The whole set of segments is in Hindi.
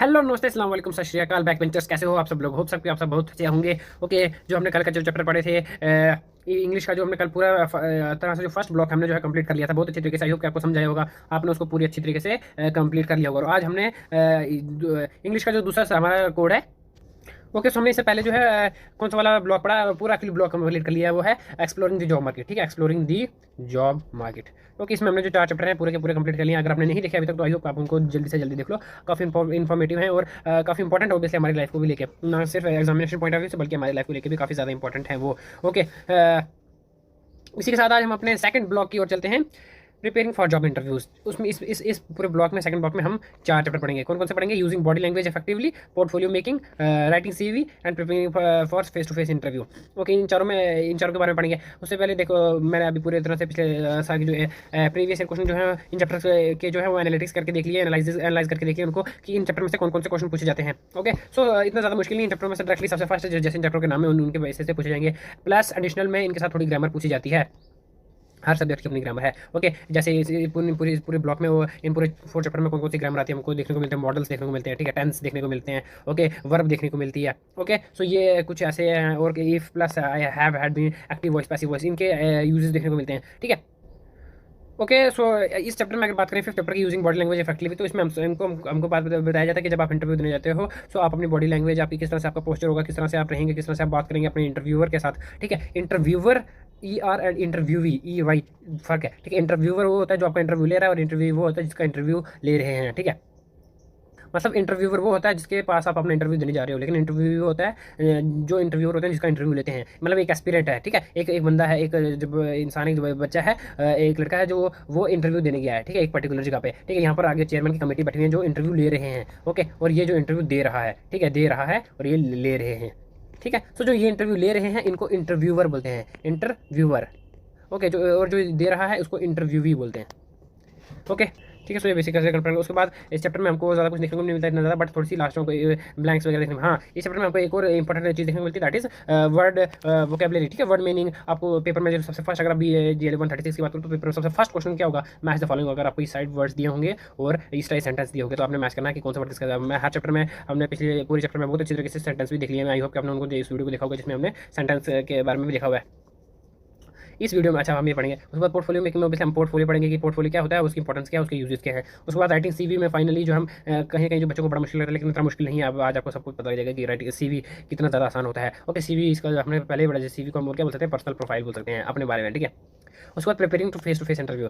हेलो नमस्ते अस्सलाम वालेकुम सत श्री अकाल बैक बेंचर्स, कैसे हो आप सब लोग। होप सकते आप सब बहुत अच्छे होंगे। ओके, जो हमने कल का जो चैप्टर पढ़े थे इंग्लिश का, जो हमने कल पूरा तरह से जो फर्स्ट ब्लॉक हमने जो है कंप्लीट कर लिया था बहुत अच्छे तरीके से। आई होप कि आपको समझ आया होगा, आपने उसको पूरी अच्छी तरीके से कंप्लीट कर लिया होगा। और आज हमने इंग्लिश का जो दूसरा हमारा कोड है, ओके, सो हमने इससे पहले जो है कौन सा वाला ब्लॉक पढ़ा, पूरा एक्चुअली ब्लॉक कंप्लीट कर लिया है, वो है एक्सप्लोरिंग दी जॉब मार्केट। ठीक है, एक्सप्लोरिंग दी जॉब मार्केट। ओके, इसमें हमने जो 4 चैप्टर हैं पूरे के पूरे कंप्लीट कर लिए। अगर आपने नहीं देखे अभी तक तो आई होप आप उनको जल्दी से जल्दी देख लो। काफ़ी इन्फॉर्मेटिव है और काफ़ी इंपॉर्टेंट ऑब्वियसली हमारी लाइफ को भी लेके, ना सिर्फ एग्जामिनेशन पॉइंट ऑफ व्यू से बल्कि हमारी लाइफ को लेकर भी काफ़ी ज़्यादा इंपॉर्टेंट है वो। ओके, इसी के साथ आज हम अपने सेकंड ब्लॉक की ओर चलते हैं, प्रिपेयरिंग फॉर जॉब इंटरव्यूज। उसमें इस पूरे ब्लॉक में, सेकंड ब्लॉक में हम 4 चैप्टर पढ़ेंगे। कौन कौन से पढ़ेंगे? Using body language effectively, portfolio making, writing CV and preparing for face to face interview. Okay, इन चारों के बारे में पढ़ेंगे। उससे पहले देखो, मैंने अभी पूरी तरह से पिछले साल की जो है प्रीवियस क्वेश्चन जो है इन चैप्टर के जो है वो एनालिटिक्स करके देख लिए, एनालाइज करके देखिए उनको कि इन चैप्टर में से कौन कौन से क्वेश्चन पूछे जाते हैं। ओके, सो इतना ज़्यादा मुश्किल नहीं, इन चैप्टर में से डायरेक्टली सबसे फर्स्ट जैसे इन चैप्टर के नाम है उनके बेसिस से पूछे जाएंगे। प्लस एडिशनल में इनके साथ थोड़ी ग्रामर पूछी जाती है। हर सब्जेक्ट की अपनी ग्रामर है। ओके, जैसे पूरे ब्लॉक में वो इन पूरे 4 चैप्टर में कौन कौन सी ग्रामर आती है हमको देखने को मिलते हैं, मॉडल्स देखने को मिलते हैं, ठीक है, टेंस देखने को मिलते हैं, ओके, वर्ब देखने को मिलती है। ओके, सो ये कुछ ऐसे हैं। और if plus I have had been, active voice, passive voice, इनके यूजेस देखने को मिलते हैं। ठीक है, ओके, सो इस चैप्टर में अगर बात करें 5th चैप्टर की, यूजिंग बॉडी लैंग्वेज इफेक्टिवली, तो इसमें हमको बात बताया जाता है कि जब आप इंटरव्यू देने जाते हो सो आप अपनी बॉडी लैंग्वेज, आपकी किस तरह से आपका पोस्चर होगा, किस तरह से आप रहेंगे, किस तरह से आप बात करेंगे अपने इंटरव्यूअर के साथ। ठीक है, इंटरव्यूअर ER एंड इंटरव्यूवी EY फर्क है। ठीक है, इंटरव्यूअर वो होता है जो आपका इंटरव्यू ले रहा है और इंटरव्यू वो होता है जिसका इंटरव्यू ले रहे हैं। ठीक है, मतलब इंटरव्यूअर वो होता है जिसके पास आप अपना इंटरव्यू देने जा रहे हो, लेकिन इंटरव्यू होता है जो इंटरव्यूअर होते हैं जिसका इंटरव्यू लेते हैं, मतलब एक एस्पिरेंट है। ठीक है, एक बंदा है, एक जब इंसान, एक बच्चा है, एक लड़का है जो वो इंटरव्यू देने गया है। ठीक है, एक पर्टिकुलर जगह पे। ठीक है, यहाँ पर आगे चेयरमैन की कमेटी बैठी हुई है जो इंटरव्यू ले रहे हैं। ओके, और ये जो इंटरव्यू दे रहा है, ठीक है, दे रहा है और ये ले रहे हैं। ठीक है, सो जो ये इंटरव्यू ले रहे हैं इनको इंटरव्यूअर बोलते हैं, इंटरव्यूअर। ओके, जो और जो दे रहा है उसको इंटरव्यूवी बोलते हैं। ओके, ठीक है, सो ये बेसिक कंप्लीट। उसके बाद इस चैप्टर में हमको ज़्यादा कुछ देखने को नहीं मिलता इतना ज़्यादा, बट थोड़ी सी लास्टों को ब्लैंक्स वगैरह देखने में। हाँ, इस चैप्टर में हमको एक और इंपॉर्टेंट चीज़ देखने को मिलती है, दैट इज वर्ड वोकेबलरी। ठीक है, वर्ड मीनिंग। आपको पेपर में जो सबसे फर्स्ट, अगर अभी GL 136 की बात करूँ तो पेपर में सबसे फर्स्ट क्वेश्चन क्या होगा? Match the following. अगर आपको इस साइड वर्ड्स दिए होंगे और इस टाइप सेंटेंस दिए होंगे तो आपने मैच करना है कि कौन सा वर्ड किसका। मैं हर चैप्टर में, हमने पिछले पूरे चैप्टर में बहुत अच्छी तरीके से सेंटेंस भी देख लिया है। आई होप कि आपने उनको इस वीडियो को देखा होगा जिसमें हमने सेंटेंस के बारे में भी लिखा हुआ है इस वीडियो में। अच्छा, हम ये पढ़ेंगे। उसके बाद पोर्टफोलियो मेकिंग में ऑब्वियसली हम पोर्टफोलियो पढ़ेंगे कि पोर्टफोलियो क्या होता है, उसकी इंपॉर्टेंस क्या है, उसके यूजेस क्या है। उसके बाद राइटिंग CV में फाइनली जो हम कहीं कहीं जो बच्चों को बड़ा मुश्किल लगता है, लेकिन इतना मुश्किल नहीं है। अब आज आपको सब कुछ पता लग जाएगा कि राइटिंग CV कितना ज़्यादा आसान होता है। ओके, CV इसका हमने पहले ही पढ़ा, CV को हम क्या बोल सकते हैं, पर्सनल प्रोफाइल बोल सकते हैं अपने बारे में। ठीक है, उसके बाद प्रिपेयरिंग टू फेस इंटरव्यू।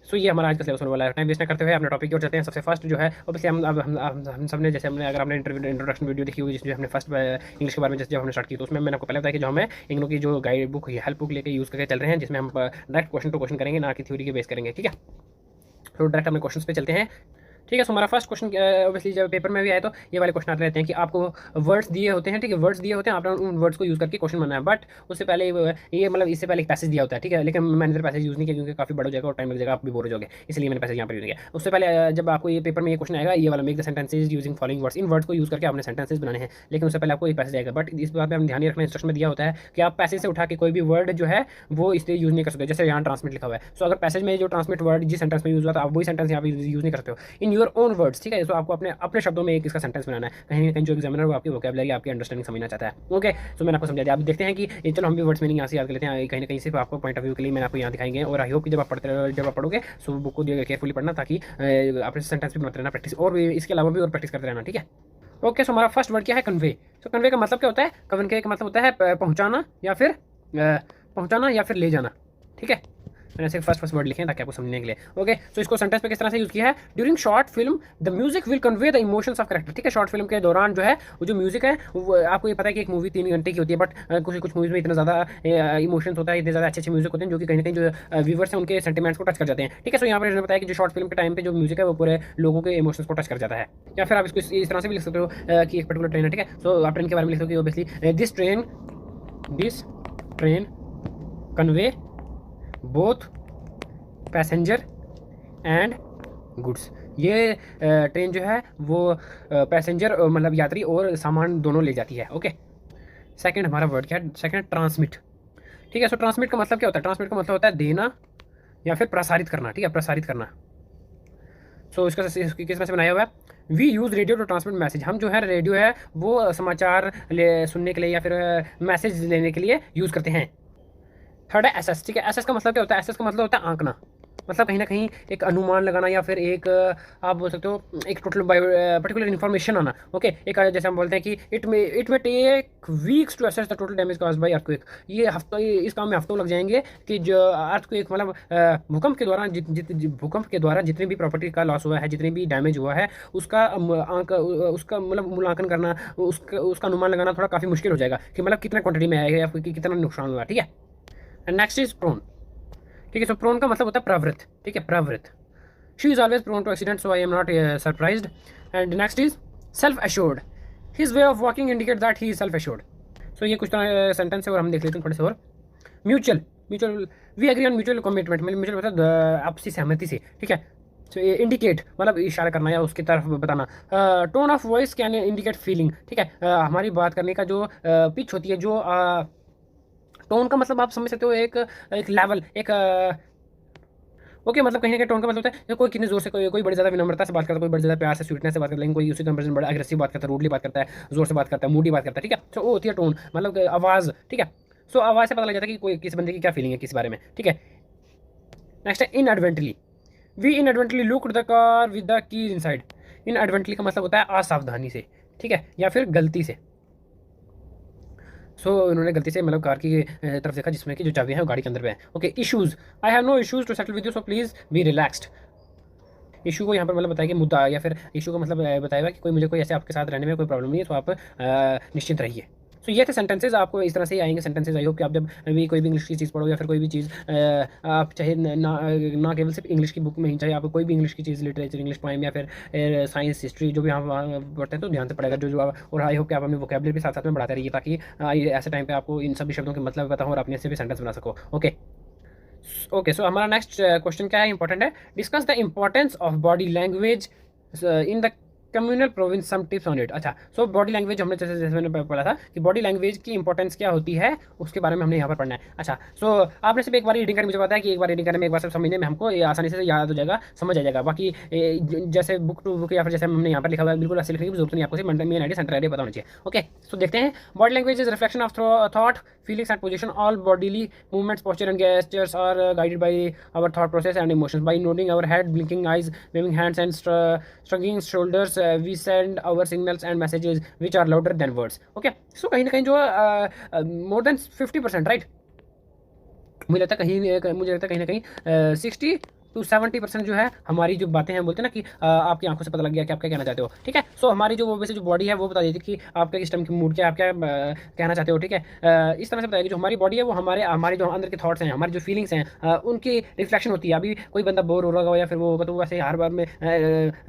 सो ये हमारा आज का सिलेबस होने वाला है। टाइम वेस्ट ना करते हुए अपने टॉपिक की ओर चलते हैं। सबसे फर्स्ट जो है ऑब्वियसली हम सब ने, जैसे हमने, अगर हमने इंट्रोडक्शन वीडियो देखी होगी जिसमें हमने फर्स्ट इंग्लिश के बारे में जब हमने स्टार्ट की, तो उसमें मैंने आपको पहले बताया कि जो हमें इंग्लिश की जो गाइड बुक, हेल्प बुक लेकर यूज़ करके चल रहे हैं, जिसमें हम डायरेक्ट क्वेश्चन टू क्वेश्चन करेंगे, ना कि थ्योरी के बेस करेंगे। ठीक है, तो डायरेक्ट अपने क्वेश्चन पे चलते हैं। ठीक है, सो हमारा फर्स्ट क्वेश्चन ऑब्वियसली जब पेपर में भी आए तो ये वाले क्वेश्चन आते रहते हैं कि आपको वर्ड्स दिए होते हैं। ठीक है, वर्ड्स दिए होते हैं, आपने उन वर्ड्स को यूज़ करके क्वेश्चन बनाना है। बट उससे पहले ये मतलब इससे पहले एक पैसेज दिया होता है। ठीक है, लेकिन मैंने इधर पैसेज यूज़ नहीं किया क्योंकि काफ़ी बड़ा हो जाएगा और टाइम लग जाएगा, आप भी बोर हो जाओगे, इसलिए मैंने पैसेज यहाँ पर यूज़ किया। उससे पहले जब आपको ये पेपर में ये क्वेश्चन आएगा, ये वाला make the sentences using following words, in words को यूज़ करके आपने सेंटेंसेज बनाने हैं, लेकिन उससे पहले आपको एक पैसेज आएगा। बट इस बात में हम ध्यान रखना, इंस्ट्रक्शन में दिया होता है कि आप पैसेज से उठा के कोई भी वर्ड जो है वो इससे यूज़ नहीं कर सकते। जैसे यहाँ ट्रांसमिट लिखा हुआ है, सो अगर पैसेज में जो ट्रांसमिट वर्ड जिस सेंटेंस में यूज़ हुआ था, आप वही सेंटेंस यहाँ पे यूज़ नहीं कर सकते हो इन योर ओन वर्ड्स। ठीक है, सो आपको अपने शब्दों में एक इसका सेंटेंस बनाना है। कहीं ना कहीं जो एग्जामिनर वो आपकी वोकैबुलरी, आपकी अंडरस्टैंडिंग समझना चाहता है। ओके, सो मैंने आपको समझा दिया। आप देखते हैं कि चलो हम भी वर्ड्स मीनिंग यहाँ से याद कर लेते हैं, कहीं ना कहीं सिर्फ आपको पॉइंट ऑफ व्यू के लिए मैंने आपको यहाँ दिखाएंगे। और आई होप कि जब आप पढ़ोगे सो बुक को केयरफुली पढ़ना, ताकि अपने सेंटेंस भी बनाते रहना, प्रैक्टिस, और भी इसके अलावा भी और प्रैक्टिस करते रहना। ठीक है, ओके, सो हमारा फर्स्ट वर्ड क्या है? कन्वे। सो कन्वे का मतलब क्या होता है? कन्वे का मतलब होता है पहुँचाना या फिर ले जाना। ठीक है, मैंने ऐसे फर्स्ट वर्ड लिखे हैं ताकि आपको समझने के लिए। ओके, तो इसको सेंटेंस पे किस तरह से यूज़ किया है? During short film the music will convey the emotions of character. ठीक है, शॉर्ट फिल्म के दौरान जो है वो जो म्यूजिक है, वो आपको ये पता है कि एक मूवी 3 घंटे की होती है, बट कुछ मूवीज में इतना ज़्यादा इमोशंस होता है, इतने ज़्यादा अच्छे म्यूजिक होते हैं जो कि कहीं ना कहीं जो व्यूवर्स हैं उनके सेंटिमेंट्स को टच कर जाते हैं। ठीक है, सो यहाँ पर इन्होंने बताया कि जो शॉर्ट फिल्म के टाइम पे जो म्यूजिक है वो पूरे लोगों के इमोशंस को टच कर जाता है। या फिर आप इसको इस तरह से भी लिख सकते हो कि एक पर्टिकुलर ट्रेन है। ठीक है, सो आप ट्रेन के बारे में लिख सकते हो कि obviously this train convey both passenger and goods. ये ट्रेन जो है वो पैसेंजर मतलब यात्री और सामान दोनों ले जाती है। ओके, सेकंड हमारा वर्ड क्या है? Second transmit. ठीक है, सो ट्रांसमिट का मतलब क्या होता है? ट्रांसमिट का मतलब होता है देना या फिर प्रसारित करना। ठीक है, प्रसारित करना। सो इसका किस तरह से बनाया हुआ है? We use radio to transmit message, हम जो है रेडियो है वो समाचार सुनने के लिए या फिर मैसेज लेने के लिए यूज़ करते हैं। थर्ड है एसएस, ठीक है। एसएस का मतलब क्या होता है? एसएस का मतलब होता है आंकना, मतलब कहीं ना कहीं एक अनुमान लगाना या फिर एक आप बोल सकते हो एक टोटल पर्टिकुलर इन्फॉर्मेशन आना। ओके, एक जैसे हम बोलते हैं कि it may take weeks to assess the total damage caused by earthquake, ये हफ्तों, इस काम में हफ्तों लग जाएंगे कि जो अर्थक्वेक मतलब भूकंप के दौरान भूकंप के द्वारा जितनी भी प्रॉपर्टी का लॉस हुआ है, जितनी भी डैमेज हुआ है, उसका उसका मतलब मूल्यांकन करना, उसका अनुमान लगाना थोड़ा काफ़ी मुश्किल हो जाएगा कि मतलब कितना क्वांटिटी में आएगा या फिर कितना नुकसान हुआ। ठीक है। एंड नेक्स्ट इज प्रोन, ठीक है। सो प्रोन का मतलब होता है प्रवृत्त, ठीक है, प्रवृत्त। She is always prone to accident, so I am not surprised. And next is self assured, his way of walking indicate that he is self assured. So ये कुछ सेंटेंस है और हम देख लेते हैं थोड़े से और। Mutual, mutual, we agree on mutual commitment, mutual मतलब आपसी सहमति से, ठीक है। सो इंडिकेट मतलब इशारा करना या उसकी तरफ बताना। Tone of voice can indicate feeling, ठीक है। हमारी बात करने का जो पिच होती है, जो टोन का मतलब आप समझ सकते हो एक एक लेवल, एक ओके, मतलब कहीं ना कहीं टोन का मतलब होता है कि कोई कितने जोर से, कोई बड़ी ज़्यादा विनम्रता से बात करता है, कोई बड़ी ज़्यादा प्यार से स्वीटनेस से बात करता है, लेकिन कोई उसी कंपेरिजन बड़ा अग्रेसिव बात करता है, रूडली बात करता है, जोर से बात करता है, मूडी बात करता है। ठीक है। तो वो होती है टोन, मतलब आवाज़, ठीक है। सो आवाज़ से पता लग जाता है कि कोई किस बंदे की क्या फीलिंग है किस बारे में। ठीक है। नेक्स्ट है inadvertently, we inadvertently look the car with the keys inside. Inadvertently का मतलब होता है असावधानी से, ठीक है, या फिर गलती से। इन्होंने गलती से मतलब कार की तरफ देखा जिसमें कि जो चाबी है वो गाड़ी के अंदर पे है। Okay, issues, I have no issues to settle with you, so please be relaxed. Issue को यहाँ पर मतलब बताया कि मुद्दा, या फिर इशू का मतलब बताएगा कि कोई मुझे कोई ऐसे आपके साथ रहने में कोई प्रॉब्लम नहीं है, तो आप निश्चिंत रहिए। सो ये थे सेंटेंसेज, आपको इस तरह से ही आएंगे सेंटेंसेज। आई होप कि आप जब भी कोई भी इंग्लिश की चीज़ पढ़ो या फिर कोई भी चीज़ आप चाहे ना केवल सिर्फ इंग्लिश की बुक में ही, चाहे आप कोई भी इंग्लिश की चीज़, लिटरेचर, इंग्लिश पोएम या फिर साइंस, हिस्ट्री, जो भी आप पढ़ते हैं तो ध्यान से पढ़ेगा जो जो आप। और आई होप कि आप अपनी वोकेबलरी भी साथ साथ में बढ़ाते रहिए, ताकि ऐसे टाइम पे आपको इन सभी शब्दों के मतलब पता हो और अपने से भी सेंटेंस बना सको। Okay, okay. सो हमारा नेक्स्ट क्वेश्चन क्या है, इंपॉर्टेंट है। Discuss the importance of body language in the communal province, some tips on it. अच्छा, सो बॉडी लैंग्वेज हमने जैसे जैसे मैंने पढ़ा था कि बॉडी लैंग्वेज की इंपॉर्टेंस क्या होती है, उसके बारे में हमने यहाँ पर पढ़ना है। अच्छा, सो आपने सिर्फ एक बार रीडिंग करने, मुझे पता है कि एक बार रीडिंग करने में, एक बार सिर्फ समझने में हमको ये आसानी से याद हो जाएगा, समझ आ जाएगा। बाकी जैसे बुक टू बुक या फिर जैसे हमने यहाँ पर लिखा हुआ है, बिल्कुल ऐसे लिखने की जरूरत नहीं, आपको सिर्फ मेन आइडिया, सेंटर आइडिया पता होना चाहिए। ओके, सो देखते हैं। Body language is reflection of thought, feelings and position. All bodily movements, posture and gestures are guided by our thought process and emotions. By nodding our head, blinking eyes, waving hands and shrugging shoulders, we send our signals and messages which are louder than words. Okay, so कहीं ना कहीं जो more than 50%, राइट, मुझे लगता है कहीं ना कहीं 60 to 70% जो है हमारी जो बातें हैं, बोलते हैं ना कि आपकी आंखों से पता लग गया कि आप क्या कहना चाहते हो। ठीक है। सो हमारी जो वैसे जो बॉडी है वो बता देती है कि आपका किस टाइम की मूड क्या है, आप क्या कहना चाहते हो। ठीक है। इस तरह से बताएगी जो हमारी बॉडी है वो हमारे जो अंदर के थॉट्स हैं, हमारी जो फीलिंग्स हैं, उनकी रिफ्लेक्शन होती है। अभी कोई बंदा बोर हो रहा होगा या फिर वो होगा तो वैसे हर बार में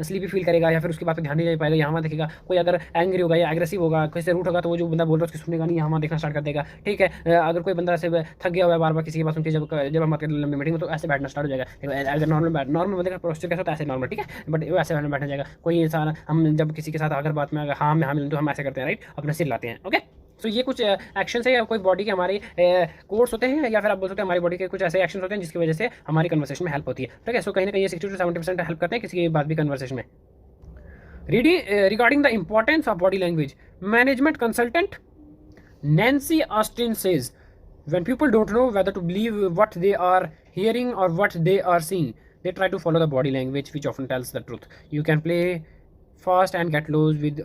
स्लीपी फील करेगा या फिर उसकी बात पर ध्यान नहीं दे पाएगा, यहाँ देखेगा। कोई अगर एंग्री होगा या एग्रेसिव होगा, किसी से रूट होगा, तो वो जो बंदा बोल रहा है उसकी सुनेगा नहीं, यहाँ देखना स्टार्ट कर देगा। ठीक है। अगर कोई बंदा ऐसे थक गया हुआ है बार बार किसी की बात सुनकर, जब हम लंबी मीटिंग में, तो ऐसे बैठना स्टार्ट हो जाएगा। अगर नॉर्मल बंदे का पोस्चर कैसा होता है, ऐसे नॉर्मल, ठीक है, बट वो ऐसे बैठना जाएगा। कोई इंसान, हम जब किसी के साथ अगर बात में अगर हाँ में हाँ मिलते तो हम ऐसे करते हैं, राइट, अपना सिर लाते हैं। ओके, सो ये कुछ एक्शन है या कोई बॉडी के हमारे कोर्स होते हैं, या फिर आप बोल सकते हैं हमारी बॉडी के कुछ ऐसे एक्शन होते हैं जिसकी वजह से हमारी कन्वर्सेशन में हेल्प होती है। ठीक है। सो कहीं ना कहीं ये 60 to 70% हेल्प करते हैं किसी की बात भी कन्वर्सेशन में। Regarding the importance of body language, management consultant Nancy Austin says, when people don't know whether to believe what they are hearing or what they are seeing, they try to follow the body language, which often tells the truth. You can play fast and get loose with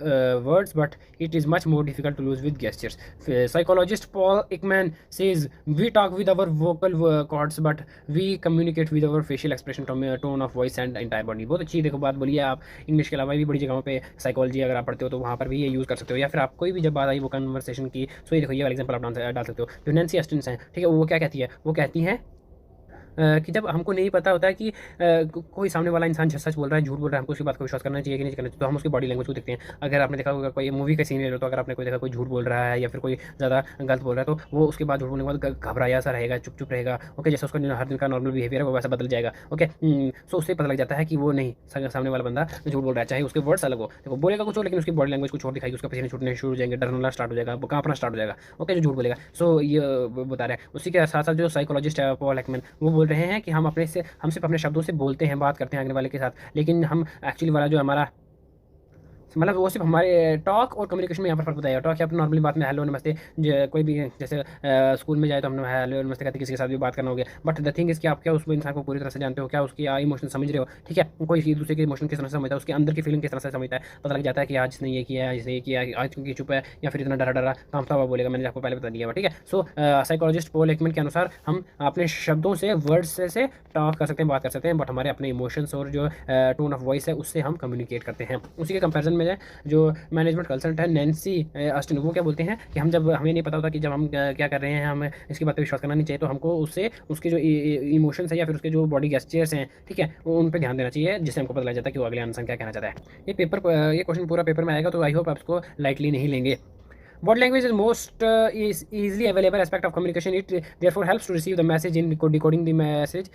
words, but it is much more difficult to lose with gestures. Psychologist Paul Ekman says, we talk with our vocal cords, but we communicate with our facial expression, tone of voice and entire body. बहुत अच्छी देखो बात बोली है आप। इंग्लिश के अलावा भी बड़ी जगहों पे साइकोलॉजी अगर आप पढ़ते हो तो वहाँ पर भी ये यूज़ कर सकते हो, या फिर आप कोई भी जब बात आई वो कन्वर्सेशन की। सो ये देखो, ये वाला एग्जाम्पल आप डाल सकते हो। जो नैन्सी ऑस्टिन हैं, ठीक है, वो क्या कहती है, वो कहती हैं कि जब हमको नहीं पता होता है कि कोई सामने वाला इंसान सच बोल रहा है, झूठ बोल रहा है, हमको उसकी बात को विश्वास करना चाहिए कि नहीं करना चाहिए, तो हम उसकी बॉडी लैंग्वेज को देखते हैं। अगर आपने देखा होगा कोई मूवी का सीन ले लो, तो अगर आपने कोई देखा कोई झूठ बोल रहा है या फिर कोई ज़्यादा गलत बोल रहा है, तो वो उसके बाद झूठ बोलने के बाद घबराया सा रहेगा, चुप चुप रहेगा। ओके, जैसे उसका हर दिन का नॉर्मल बिहेवियर है वो वैसा बदल जाएगा। ओके, सो उससे पता लग जाता है कि वो नहीं, सामने वाला बंदा झूठ बोल रहा है, चाहे उसके वर्ड्स अलग हो, देखो बोलेगा कुछ हो लेकिन उसकी बॉडी लैंग्वेज कुछ और दिखाएगी, उसका पसीने छूटने शुरू हो जाएंगे, डरना स्टार्ट हो जाएगा, कांपना स्टार्ट हो जाएगा। ओके, जो झूठ बोलेगा। सो ये बता रहा है। उसी के साथ साथ जो साइकोलॉजिस्ट है पॉल एकमैन, वो बोल रहे हैं कि हम सिर्फ अपने शब्दों से बोलते हैं, बात करते हैं आगे वाले के साथ, लेकिन हम एक्चुअली वाला जो हमारा मतलब वो सिर्फ हमारे टॉक और कम्युनिकेशन में यहाँ पर फर्क बताया। टॉक आप नॉर्मली बात में हेलो नमस्ते, कोई भी जैसे स्कूल में जाए तो हमने हेलो नमस्ते कहते किसी के साथ भी बात करना हो गया। बट द थिंग इज कि आप क्या उस इंसान को पूरी तरह से जानते हो, क्या उसकी इमोशन समझ रहे हो, ठीक है। कोई एक दूसरे के इमोशन किस तरह से समझता है, उसके अंदर की फीलिंग किस तरह से समझता है, पता लग जाता है कि आज इसने ये किया है, इसने ये किया है, आज क्योंकि चुप है या फिर इतना डरा डरा कामता हुआ बोलेगा। मैंने आपको पहले बता दिया हुआ, ठीक है। सो साइकोलॉजिस्ट पॉल एकमैन के अनुसार हम अपने शब्दों से, वर्ड्स से टॉक कर सकते हैं, बात कर सकते हैं, बट हमारे अपने इमोशंस और जो टोन ऑफ वॉइस है उससे हम कम्युनिकेट करते हैं। उसी के कंपैरिजन में जो मैनेजमेंट कंसल्टेंट है नैन्सी ऑस्टिन, वो क्या बोलते हैं कि हम जब हमें नहीं पता होता कि जब हम क्या कर रहे हैं, हमें इसकी बात पर विश्वास करना नहीं चाहिए, तो हमको उससे उसके जो इमोशंस है या फिर उसके जो बॉडी गेस्चर्स हैं, ठीक है, वो उन पर ध्यान देना चाहिए, जिससे हमको पता लग जाता है कि वो अगले इंसान क्या कहना चाहता है। ये क्वेश्चन पूरा पेपर में आएगा, तो आई होप आप इसको लाइटली नहीं लेंगे। Body language is most is easily available aspect of communication. It therefore helps to receive the message in decoding the message.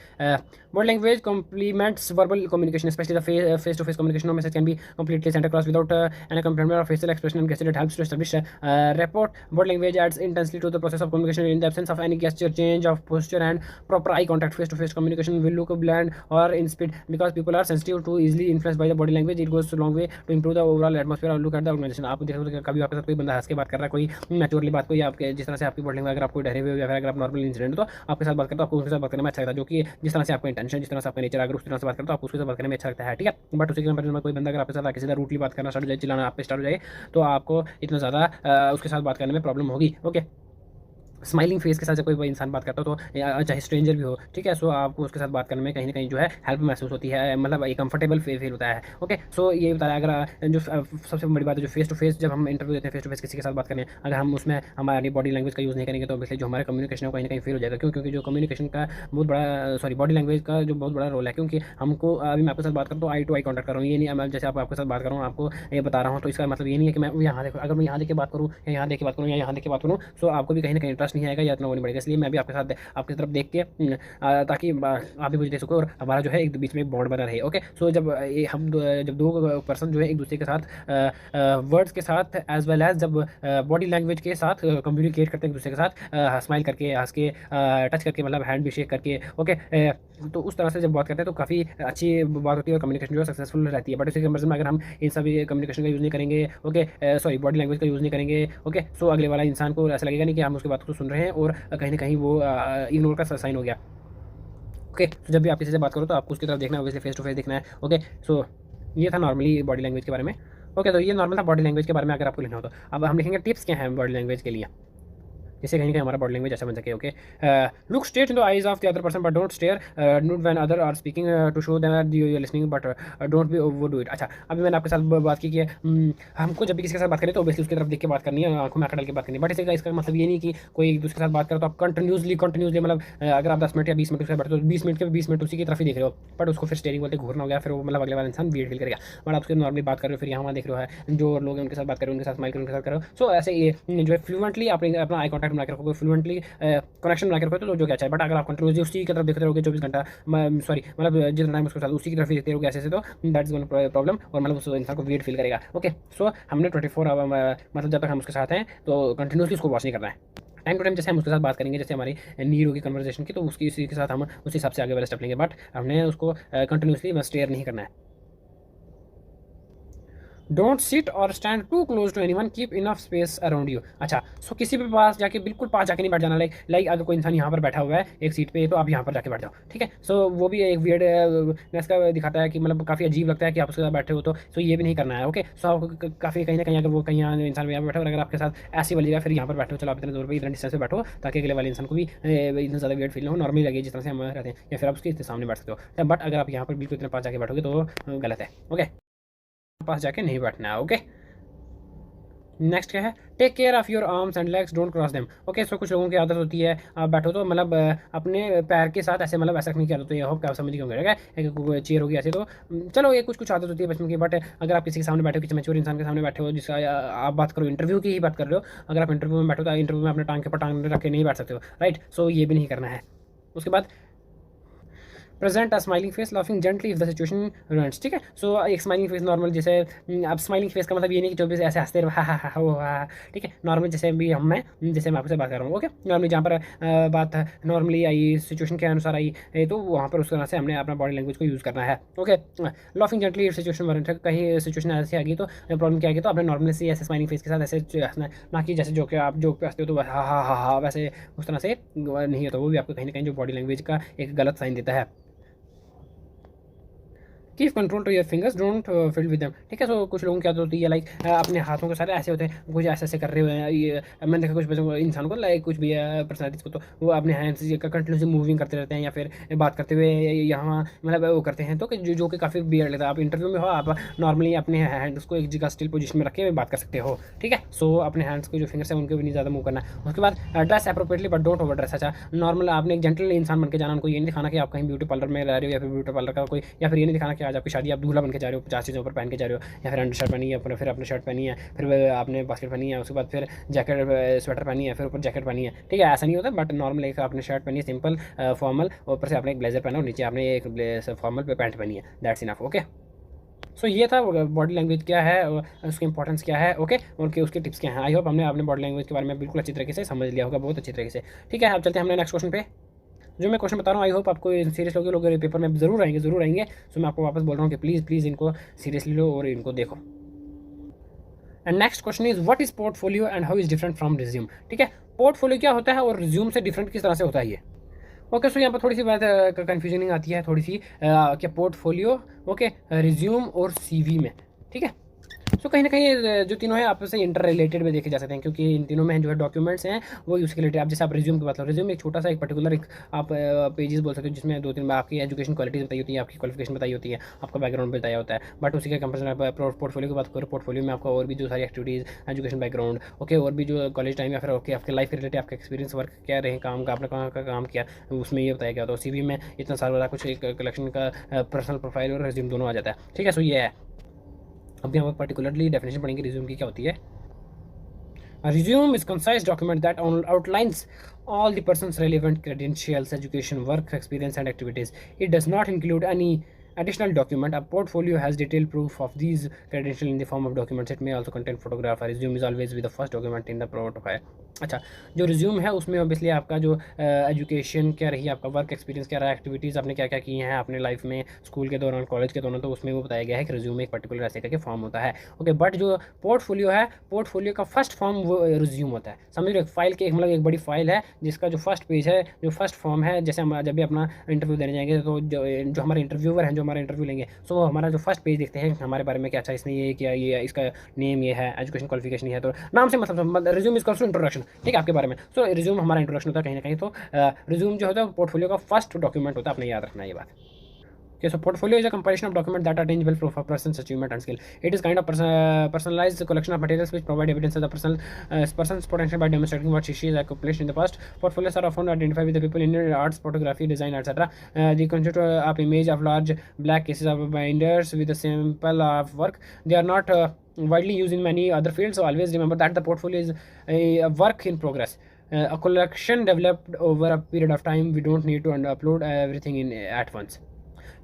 Body language complements verbal communication, especially the face-to-face communication. No message can be completely sent across without an accompaniment of facial expression and gesture. It helps to establish rapport. Body language adds intensely to the process of communication. In the absence of any gesture, change of posture, and proper eye contact, face-to-face communication will look bland or insipid. Because people are sensitive to easily influenced by the body language, it goes a long way to improve the overall atmosphere or look at the organization. आप देख सकते हो कभी आपके साथ कोई बंदा हंस के बात कर रहा है, कोई मैच्योरली बात, कोई आपके जिस तरह से आपकी बॉडी लैंग्वेज, अगर आप कोई डरे हुए हो या फिर अगर आप नॉर्मल इंसिडेंट तो आपके साथ बात करते हो, आपको उसके साथ बात करने में अच्छा लगता है, जो कि जिस तरह से आपका इंटेंशन, जिस तरह से आपका नेचर, अगर उस तरह से बात करते हो आपको उसके साथ बात करने में अच्छा लगता है, ठीक है। बट उसी के कंपेरिजन में कोई बंदा अगर आपके साथ आके सीधा रूटली बात करना स्टार्ट हो जाए, चिल्लाना आप पे स्टार्ट हो जाए, तो आपको इतना ज़्यादा उसके साथ बात करने में प्रॉब्लम होगी। ओके, स्माइलिंग फेस के साथ जब कोई इंसान बात करता हो तो चाहे स्ट्रेंजर भी हो, ठीक है, सो आपको उसके साथ बात करने में कहीं ना कहीं जो है हेल्प महसूस होती है, मतलब एक कंफर्टेबल फील होता है। ओके, सो ये बताया, अगर जो सबसे बड़ी बात है जो फेस टू फेस, जब हम इंटरव्यू देते हैं फेस टू फेस किसी के साथ बात करें, अगर हम उसमें हमारी बॉडी लैंग्वेज का यूज़ नहीं करेंगे तो ऑब्वियसली जो हमारा कम्युनिकेशन है वो कहीं ना कहीं फेल हो जाएगा। क्यों? क्योंकि जो कम्युनिकेशन का बहुत बड़ा बॉडी लैंग्वेज का जो बहुत बड़ा रोल है, क्योंकि हमको अभी मैं आपके साथ बात करता हूँ, आई टू आई कॉन्टैक्ट कर रहा हूँ, ये नहीं मैं जैसे आपके साथ बात कर रहा हूँ, आपको ये बता रहा हूँ, तो इसका मतलब ये नहीं है कि मैं यहाँ देखो, अगर मैं यहाँ देख के बात करूँ या यहाँ देख के बात करूँ या यहाँ देख के बात करूँ, सो आपको भी कहीं ना कहीं इंटरेस्ट नहीं आएगा या इतना वो नहीं बढ़ेगा। इसलिए मैं भी आपके साथ आपकी तरफ देख के ताकि आप भी मुझे देख सको और हमारा जो है एक बीच में एक बॉन्ड बना रहे। ओके, सो जब जब दो पर्सन जो है एक दूसरे के साथ वर्ड्स के साथ एज वेल एज जब बॉडी लैंग्वेज के साथ कम्युनिकेट करते हैं एक दूसरे के साथ, स्माइल करके, हंस के, टच करके, मतलब हैंड भी शेक करके, ओके, तो उस तरह से जब बात करते हैं तो काफ़ी अच्छी बात होती है और कम्युनिकेशन जो है सक्सेसफुल रहती है। बट इसी कंपेरिजन में अगर हम इन सभी कम्युनिकेशन का यूज़ नहीं करेंगे, ओके, बॉडी लैंग्वेज का यूज़ नहीं करेंगे, ओके, सो अगले वाला इंसान को ऐसा लगेगा नहीं कि हम उसकी बात को सुन रहे हैं और कहीं ना कहीं वो इग्नोर का साइन हो गया। ओके, तो जब भी आप किसी से बात करो तो आपको उसकी तरफ देखना है, ऑब्वियसली फेस टू फेस देखना है। ओके, सो ये था नॉर्मली बॉडी लैंग्वेज के बारे में। ओके, तो ये नॉर्मल था बॉडी लैंग्वेज के बारे में अगर आपको लिखना हो तो। अब हम लिखेंगे टिप्स क्या हैं बॉडी लैंग्वेज के लिए, जिससे कहीं ना कहीं हमारा बॉडी लैंग्वेज अच्छा बन सके। Okay, look straight in the eyes of the other person but don't stare, not when other are speaking to show that you are listening but don't be overdo it. अच्छा, अभी मैंने आपके साथ बात की कि हमको जब भी किसी के साथ बात करें तो ऑब्वियसली उसकी तरफ देख के बात करनी है, आंखों में आंखें डाल के बात करनी है। बट इसका मतलब ये नहीं कि कोई एक दूसरे के साथ बात करे तो आप कंटिन्यूसली मतलब अगर आप 10 मिनट या 20 मिनट उसके साथ बैठे तो 20 मिनट के 20 मिनट उसी की तरफ ही देख रहे हो, बट उसको फिर स्टेयरिंग बोलते घूरना हो गया, फिर वो मतलब अगले वाला इंसान वियर्ड फील करेगा। बट आप उसके नॉर्मली बात कर रहे हो, फिर यहाँ देख रहे हो जो लोग हैं उनके साथ बात करो, उनके साथ स्माइल करो, उनके साथ करो। सो ऐसे ये जो है फ्लुएंटली आप अपना आई कॉन्टैक्ट बना के रखोगे, फ्लुएंटली कनेक्शन बना के रखो तो जो क्या अच्छा है। बट अगर आप कंटिन्यूसली उसी की तरफ देखते रहोगे 24 घंटा, मतलब जितना टाइम उसके साथ उसी की तरफ देखते रहोगे ऐसे तो दैट इज वन प्रॉब्लम, और मतलब उस इंसान को वियर्ड फील करेगा। ओके, सो हमने 24 आवर मतलब जब तक हम उसके साथ हैं तो कंटिन्यूसली उसको वॉच नहीं करना है। टाइम टू टाइम जैसे हम उसके साथ बात करेंगे, जैसे हमारी नीड होगी कन्वर्सेशन की, तो उसकी उसी के साथ हम उस हिसाब से आगे वाले स्टेप लेंगे, बट हमने उसको कंटिन्यूसली स्टेयर नहीं करना है। डोंट सिट और stand too close to anyone, keep enough space around you. अच्छा, सो किसी भी पास जाके बिल्कुल पास जाके नहीं बैठ जाना। लाइक अगर कोई इंसान यहाँ पर बैठा हुआ है एक सीट पे तो आप यहाँ पर जाके बैठ जाओ, ठीक है। सो वो भी एक वियर्डनेस का दिखाता है कि मतलब काफ़ी अजीब लगता है कि आप उसके साथ बैठे हो, तो सो ये भी नहीं करना है। ओके, सो आपको काफ़ी कहीं ना कहीं अगर वो कहीं यहाँ इंसान यहाँ पर बैठा हो, अगर आपके साथ ऐसी वाली जगह फिर यहाँ पर बैठो, चलो आप इतने दूर पर इतना डिस्टेंस पे बैठो ताकि अगले वाले इंसान को भी इतना ज़्यादा वियर्ड फील हो, नॉर्मली लगे जिस तरह से हम रहते हैं, या फिर आप उसके सामने बैठ सकते हो। बट अगर आप यहाँ पर बिल्कुल इतने पास जाके बैठोगे तो गलत है। ओके, पास जाके नहीं बैठना है। ओके, नेक्स्ट क्या है, take care of your arms and legs, don't cross them. Okay, so कुछ लोगों की आदत होती है आप बैठो तो मतलब अपने पैर के साथ ऐसे मतलब ऐसा रखने की आदत होती है। होप आप समझ गए होंगे, ठीक है। एक चेयर होगी ऐसे तो चलो ये कुछ आदत होती है बचपन की। बट अगर आप किसी के सामने बैठे हो, किसी मैच्योर इंसान के सामने बैठे हो, जिसका आप बात करो, इंटरव्यू की ही बात कर रहे हो, अगर आप इंटरव्यू में बैठो तो इंटरव्यू में अपने टांग के ऊपर टांग रख के नहीं बैठ सकते हो, राइट। सो ये भी नहीं करना है। उसके बाद present a smiling face laughing gently if the situation ruins, ठीक है। सो एक स्माइलिंग फेस नॉर्मल, जैसे अब स्माइलिंग फेस का मतलब ये नहीं कि 24 ऐसे हंसते रहो हा हा हा हा, ठीक है। नॉर्मल जैसे भी जैसे मैं आपसे बात कर रहा हूँ, ओके। नॉर्मली जहाँ पर बात नॉर्मली आई, सिचुएशन के अनुसार आई, तो वहाँ पर उस तरह से हमने अपना बॉडी लैंग्वेज को यूज़ करना है, okay. Laughing gently if situation warrant, कहीं सिचुएशन ऐसी आ गई तो प्रॉब्लम क्या आएगी, तो आपने नॉर्मली से ऐसे स्माइलिंग फेस के साथ ऐसे हंसना, ना कि जैसे जो कि आप जोक पे हंसते हो तो हा हा हा हा वैसे उस तरह से नहीं होता। वो भी आपको कहीं ना कहीं जो बॉडी लैंग्वेज का एक गलत साइन देता है। Keep control to your fingers, don't fill with them, ठीक है। सो कुछ लोगों की आदत होती है लाइक अपने हाथों के सारे ऐसे होते हैं, कुछ ऐसे ऐसे कर रहे हुए हैं। ये मैंने देखा कुछ बच्चों को, इंसान को लाइक कुछ भी पर्सनैलिटीज को, तो वो अपने हैंड्स कंटिन्यूसली मूविंग करते रहते हैं, या फिर बात करते हुए यहाँ मतलब वो करते हैं, तो जो कि काफ़ी बियर्ड लगता है। आप इंटरव्यू में हो, आप नॉर्मली अपने हैंड्स को एक जगह स्टिल पोजीशन में रख के बात कर सकते हो, ठीक है। सो अपने हैंड्स को जो फिंगर्स हैं उनको भी नहीं ज़्यादा मूव करना। उसके बाद dress appropriately but don't over dress. अच्छा, नॉर्मल आपने एक जेंटल इंसान बन के जाना, उनको ये नहीं दिखाना कि आप कहीं ब्यूटी पार्लर में रह रहे हो, या फिर ब्यूटी पार्लर का कोई, या फिर ये नहीं दिखाना कि आज आपकी शादी आप दूल्हा बन के जा रहे हो, 50 चीज़ों पर पहन के जा रहे हो, या फिर अंडर शर्ट पहनी है, फिर आपने शर्ट पहनी है, फिर आपने बास्केट पहनी है, उसके बाद फिर जैकेट स्वेटर पहनी है, फिर ऊपर जैकेट पहनी है, ठीक है। ऐसा नहीं होता, बट नॉर्मल एक आपने शर्ट पहनी है सिंपल फॉर्मल, ऊपर से आपने एक ब्लेजर पहना और नीचे आपने एक फॉर्मल पे पैंट पहनी है, दैट्स इनफ, ओके। सो ये था बॉडी लैंग्वेज क्या है, उसकी इंपॉर्टेंस क्या है, ओके, और उसके टिप्स क्या हैं। आई होप हमने अपने बॉडी लैंग्वेज के बारे में बिल्कुल अच्छी तरीके से समझ लिया होगा, बहुत अच्छी तरीके से, ठीक है। अब चलते हैं हमने नेक्स्ट क्वेश्चन पे। जो मैं क्वेश्चन बता रहा हूँ, आई होप आपको सीरियस लोग पेपर में ज़रूर आएंगे, ज़रूर आएंगे। सो मैं आपको वापस बोल रहा हूँ कि प्लीज़ प्लीज़ इनको सीरियसली लो और इनको देखो। And next question is what is portfolio and how is different from resume, ठीक है। पोर्टफोलियो क्या होता है और रिज्यूम से डिफरेंट किस तरह से होता है ये, ओके। सो यहाँ पर थोड़ी सी बात कन्फ्यूजनिंग आती है थोड़ी सी, क्या पोर्टफोलियो, ओके, रिज्यूम और सीवी में, ठीक है। सो कहीं ना कहीं जो तीनों है आपस में इंटर रिलेटेड में देखे जा सकते हैं, क्योंकि इन तीनों में जो है डॉक्यूमेंट्स हैं वो उसके रिलेटेड। आप जैसे आप रिज्यूम की बात करो, रिज्यूम एक छोटा सा एक पर्टिकुलर एक आप पेजेस बोल सकते हो, जिसमें 2-3 बार आपकी एजुकेशन क्वालिटीज बताई होती है, आपकी क्वालिफिकेशन बताई होती है, आपका बैकग्राउंड बताया होता है। बट उसी के कंपेरिजन आप पोर्टफोलियो की बात करो, पोर्टफोलियो में आपको और भी जो सारी एक्टिविटीज़, एजुकेशन बैकग्राउंड, ओके, और भी जो कॉलेज टाइम या फिर ओके आपके लाइफ के रिलेटेड आपका एक्सपीरियंस, वर्क क्या रहे, काम का आपने कहाँ का काम किया, उसमें ये बताया गया। तो सीवी में इतना सारा वाला कुछ एक कलेक्शन का पर्सनल प्रोफाइल और रिज्यूम दोनों आ जाता है, ठीक है। सो ये है। अभी हम पर्टिकुलरली डेफिनेशन पढ़ेंगे रिज्यूम की क्या होती है। A resume is a concise document that outlines all the person's relevant credentials, education, work experience, and activities. It does not include any additional document. A portfolio has detailed proof of these credentials in the form of documents. It may also contain photograph. A resume is always with the first document in the profile. अच्छा, जो रिज्यूम है उसमें ऑब्वियसली आपका जो एजुकेशन क्या रही, आपका वर्क एक्सपीरियंस क्या रहा, एक्टिविटीज़ आपने क्या क्या की हैं अपने लाइफ में, स्कूल के दौरान, कॉलेज के दौरान, तो उसमें वो बताया गया है कि रिज्यूम एक पर्टिकुलर ऐसे करके फॉर्म होता है, ओके। बट जो पोर्टफोलियो है, पोर्टफोलियो का फर्स्ट फॉर्म वो रिज्यूम होता है। समझ लो एक फाइल के मतलब एक बड़ी फाइल है जिसका जो फर्स्ट पेज है, जो फर्स्ट फॉर्म है, जैसे हम जब भी अपना इंटरव्यू देने जाएंगे तो जो हमारे इंटरव्यूवर हैं जो हमारा इंटरव्यू लेंगे, सो वो हमारा जो फर्स्ट पेज देखते हैं हमारे बारे में क्या, अच्छा इसने ये किया, ये इसका नेम ये है, एजुकेशन क्वालिफिकेशन ये है, तो नाम से मतलब रिज्यूम इज कॉल्स इंट्रोडक्शन, ठीक है, आपके बारे में। सो रिज्यूम हमारा इंट्रोडक्शन होता है कहीं ना कहीं। तो रिज्यूम जो होता है पोर्टफोलियो का फर्स्ट डॉक्यूमेंट होता है, आपने याद रखना ये बात। Okay, so portfolio is a compilation of documents that are tangible proof of a person's achievement and skill. It is kind of personalized collection of materials which provide evidence of the person's potential by demonstrating what she has accomplished in the past. Portfolios are often identified with the people in arts, photography, design, etc. They consist of image of large black cases of binders with a sample of work. They are not widely used in many other fields, so always remember that the portfolio is a work in progress. A collection developed over a period of time. We don't need to upload everything in at once.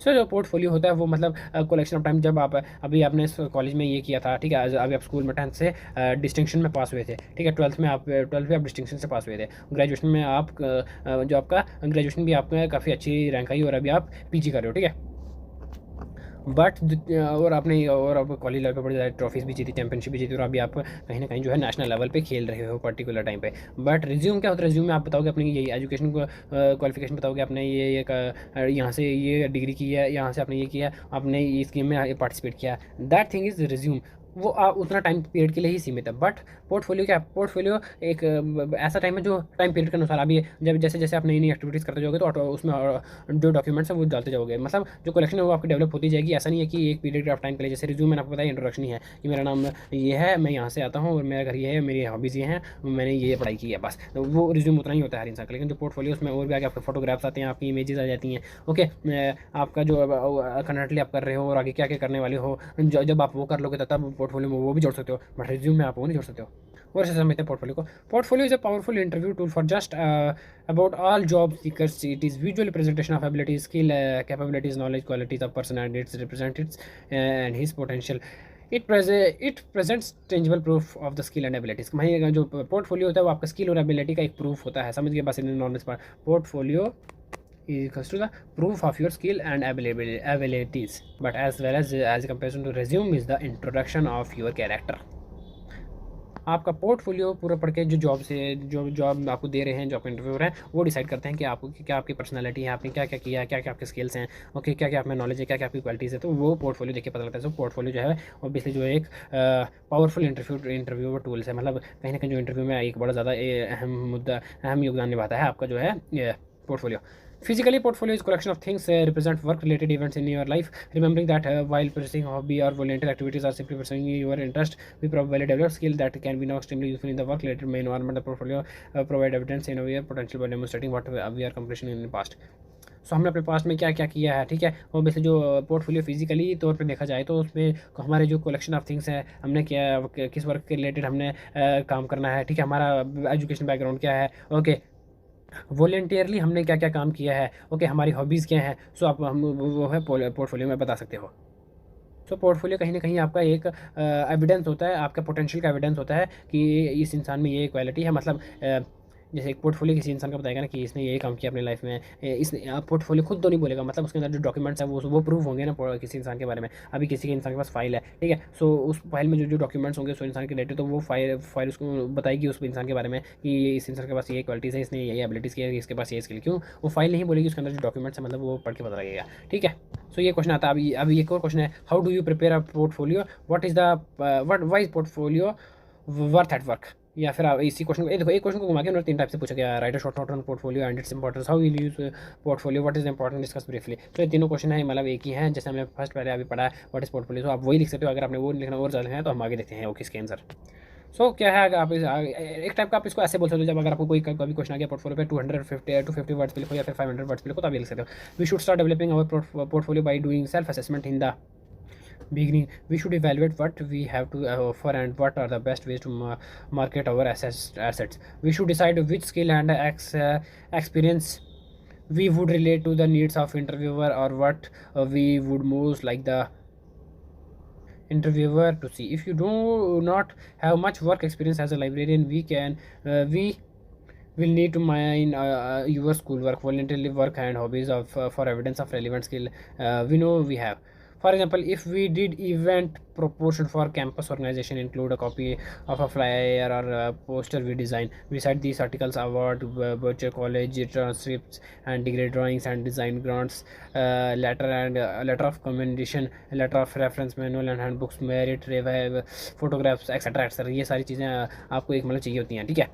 सो जो पोर्टफोलियो होता है वो मतलब कलेक्शन ऑफ टाइम, जब आप अभी आपने कॉलेज में ये किया था, ठीक है, अभी आप स्कूल में 10th से डिस्टिंक्शन में पास हुए थे, ठीक है, 12th में आप डिस्टिंक्शन से पास हुए थे, ग्रेजुएशन में आप जो आपका ग्रेजुएशन भी आपका काफ़ी अच्छी रैंक आई और अभी आप पीजी कर रहे हो, ठीक है। बट और आपने और अब कॉलेज लेवल पे बड़ी ज़्यादा ट्रॉफीज़ भी जीती, चैंपियनशिप भी जीती, और अभी आप कहीं ना कहीं जो है नेशनल लेवल पे खेल रहे हो पर्टिकुलर टाइम पे। बट रिज्यूम क्या होता है, रिज्यूम में आप बताओगे अपनी ये एजुकेशन को क्वालिफिकेशन बताओगे, आपने ये यहाँ से ये डिग्री की है, यहाँ से आपने ये किया, आपने इस गेम में पार्टिसिपेट किया, दैट थिंग इज़ रिज्यूम। वो उतना टाइम पीरियड के लिए ही सीमित है। बट पोर्टफोलियो क्या, पोर्टफोलियो एक ऐसा टाइम है जो टाइम पीरियड के अनुसार अभी जब जैसे जैसे आप नई नई एक्टिविटीज़ करते जाओगे तो उसमें जो डॉक्यूमेंट्स हैं वो डालते जाओगे, मतलब जो कलेक्शन है वो आपकी डेवलप होती जाएगी। ऐसा नहीं है कि एक पीरियड ऑफ टाइम के लिए, जैसे रिज्यूम मैंने आपको बताया इंट्रोडक्शन ही है कि मेरा नाम ये है, मैं यहाँ से आता हूँ और मेरा घर ये है, मेरी हॉबीज़ ये हैं, मैंने ये पढ़ाई की है, बस। तो वो रिज्यूम उतना ही होता है हर इंसान का। लेकिन जो पोर्टफोलियो उसमें और भी आगे आपके फोटोग्राफ्स आते हैं, आपकी इमेजेस आ जाती हैं, ओके, आपका जो करंटली आप कर रहे हो और आगे क्या क्या करने वाले हो, जब आप वो कर लोगे तब पोर्टफोलियो में वो भी जोड़ सकते हो, बट रिज्यूम में आप वो नहीं जोड़ सकते हो। और ऐसे समझते हैं पोर्टफोलियो को। Portfolio is a powerful interview tool for just about all job seekers. It is visual presentation of abilities, skill, capabilities, knowledge, qualities of person and it's represents and his potential. It presents tangible proof of the skill and abilities. वहीं जो पोर्टफोलियो होता है वो आपका स्किल और एबिलिटी का एक प्रूफ होता है। समझ गए बस in normal portfolio equals to the proof of your skill and abilities, but as well as comparison to resume is the introduction of your character। आपका पोर्टफोलियो पूरा पढ़ के जो जॉब आपको दे रहे हैं, जॉब इंटरव्यूअर हैं, वो डिसाइड करते हैं कि आपको क्या आपकी पर्सनालिटी है, आपने क्या क्या किया है, क्या क्या आपके स्किल्स हैं, ओके, क्या क्या आप में नॉलेज है, क्या क्या आपकी क्वालिटीज़ है। तो वो पोर्टफोलियो देखिए पता लगता है। सो पोर्टफोलियो जो है ऑब्वियसली जो एक पावरफुल इंटरव्यू टूल्स है, मतलब कहीं ना कहीं जो इंटरव्यू में एक बड़ा ज़्यादा अहम योगदान निभाता है आपका जो है portfolio. Physically, portfolio is collection of things represent work-related events in your life. Remembering that while pursuing hobby or volunteer activities or simply pursuing your interest, we probably develop skill that can be now extremely useful in the work-related main environment. The portfolio provide evidence in our potential by demonstrating what we are accomplishing in the past. सो हमने अपने पास्ट में क्या क्या किया है, ठीक है। और वैसे जो पोर्टफोलियो फिजिकली तौर पे देखा जाए तो उसमें हमारे जो कलेक्शन ऑफ थिंग्स हैं, हमने क्या किस वर्क के रिलेटेड हमने काम करना है, ठीक है, हमारा एजुकेशन बैकग्राउंड क्या है, ओके, वॉलेंटियरली हमने क्या क्या काम किया है, ओके, हमारी हॉबीज़ क्या हैं। सो आप हम वो है पोर्टफोलियो में बता सकते हो। सो पोर्टफोलियो कहीं ना कहीं आपका एक एविडेंस होता है, आपका पोटेंशियल का एविडेंस होता है कि इस इंसान में ये क्वालिटी है। मतलब जैसे एक पोर्टफोलियो किसी इंसान का बताएगा ना कि इसने ये काम किया अपनी लाइफ में, इसने आप पोर्टफोलियो खुद तो नहीं बोलेगा, मतलब उसके अंदर जो डॉक्यूमेंट्स हैं वो प्रूव होंगे ना किसी इंसान के बारे में। अभी किसी के इंसान के पास फाइल है, ठीक है, सो उस फाइल में जो डॉक्यूमेंट्स होंगे उस इंसान के रिलेटेड, तो वो फाइल उसको बताएगी उस इंसान के बारे में कि इस इंसान के पास ये क्वालिटीज़ है, इसने ये एबिलिटीज़ की है, इसके पास ये स्किल। क्यों वो फाइल नहीं बोलेगी, उसके अंदर जो डॉक्यूमेंट्स है मतलब वो पढ़ के पता लगेगा, ठीक है। सो ये क्वेश्चन आता है। अभी एक और क्वेश्चन है, how do you prepare a portfolio, what is the wise portfolio worth at work. या फिर आप इसी क्वेश्चन को देखो, एक क्वेश्चन को घुमा के उन्होंने 3 टाइप से पूछा गया, right a short note on portfolio and its importance, how will use portfolio, what is important, discuss briefly. तो ये तीनों क्वेश्चन है मतलब एक ही हैं, जैसे हमने फर्स्ट पहले अभी पढ़ा व्हाट इज पोर्टफोलियो, तो आप वही लिख सकते हो। अगर आपने वो लिखना और ज़्यादा है तो हम आगे देखते हैं ओके इसके आंसर। सो क्या है, अगर आप एक टाइप का आप इसको ऐसे बोल सकते हो, जब अगर आपको कोई कभी क्वेश्चन आ गया पोर्टफोलियो पे 250 वर्ड्स पे लिखो या फिर 500 वर्ड्स पे लिखो, तो आप ये लिख सकते हो, we should start developing our portfolio by doing self assessment in the beginning. We should evaluate what we have to offer and what are the best ways to market our assets. We should decide which skill and experience we would relate to the needs of interviewer, or what we would most like the interviewer to see. If you do not have much work experience as a librarian, we will need to mine your schoolwork, voluntarily work and hobbies for evidence of relevant skill we know we have. For example, if we did event proportion for campus organization, include a copy of a flyer or a poster we design. Beside these articles, award, virtual college transcripts and degree drawings and design grants, letter of commendation, letter of reference, manual and handbooks, merit revive, photographs, etc. ये सारी चीज़ें आपको एक मतलब चाहिए होती हैं, ठीक है।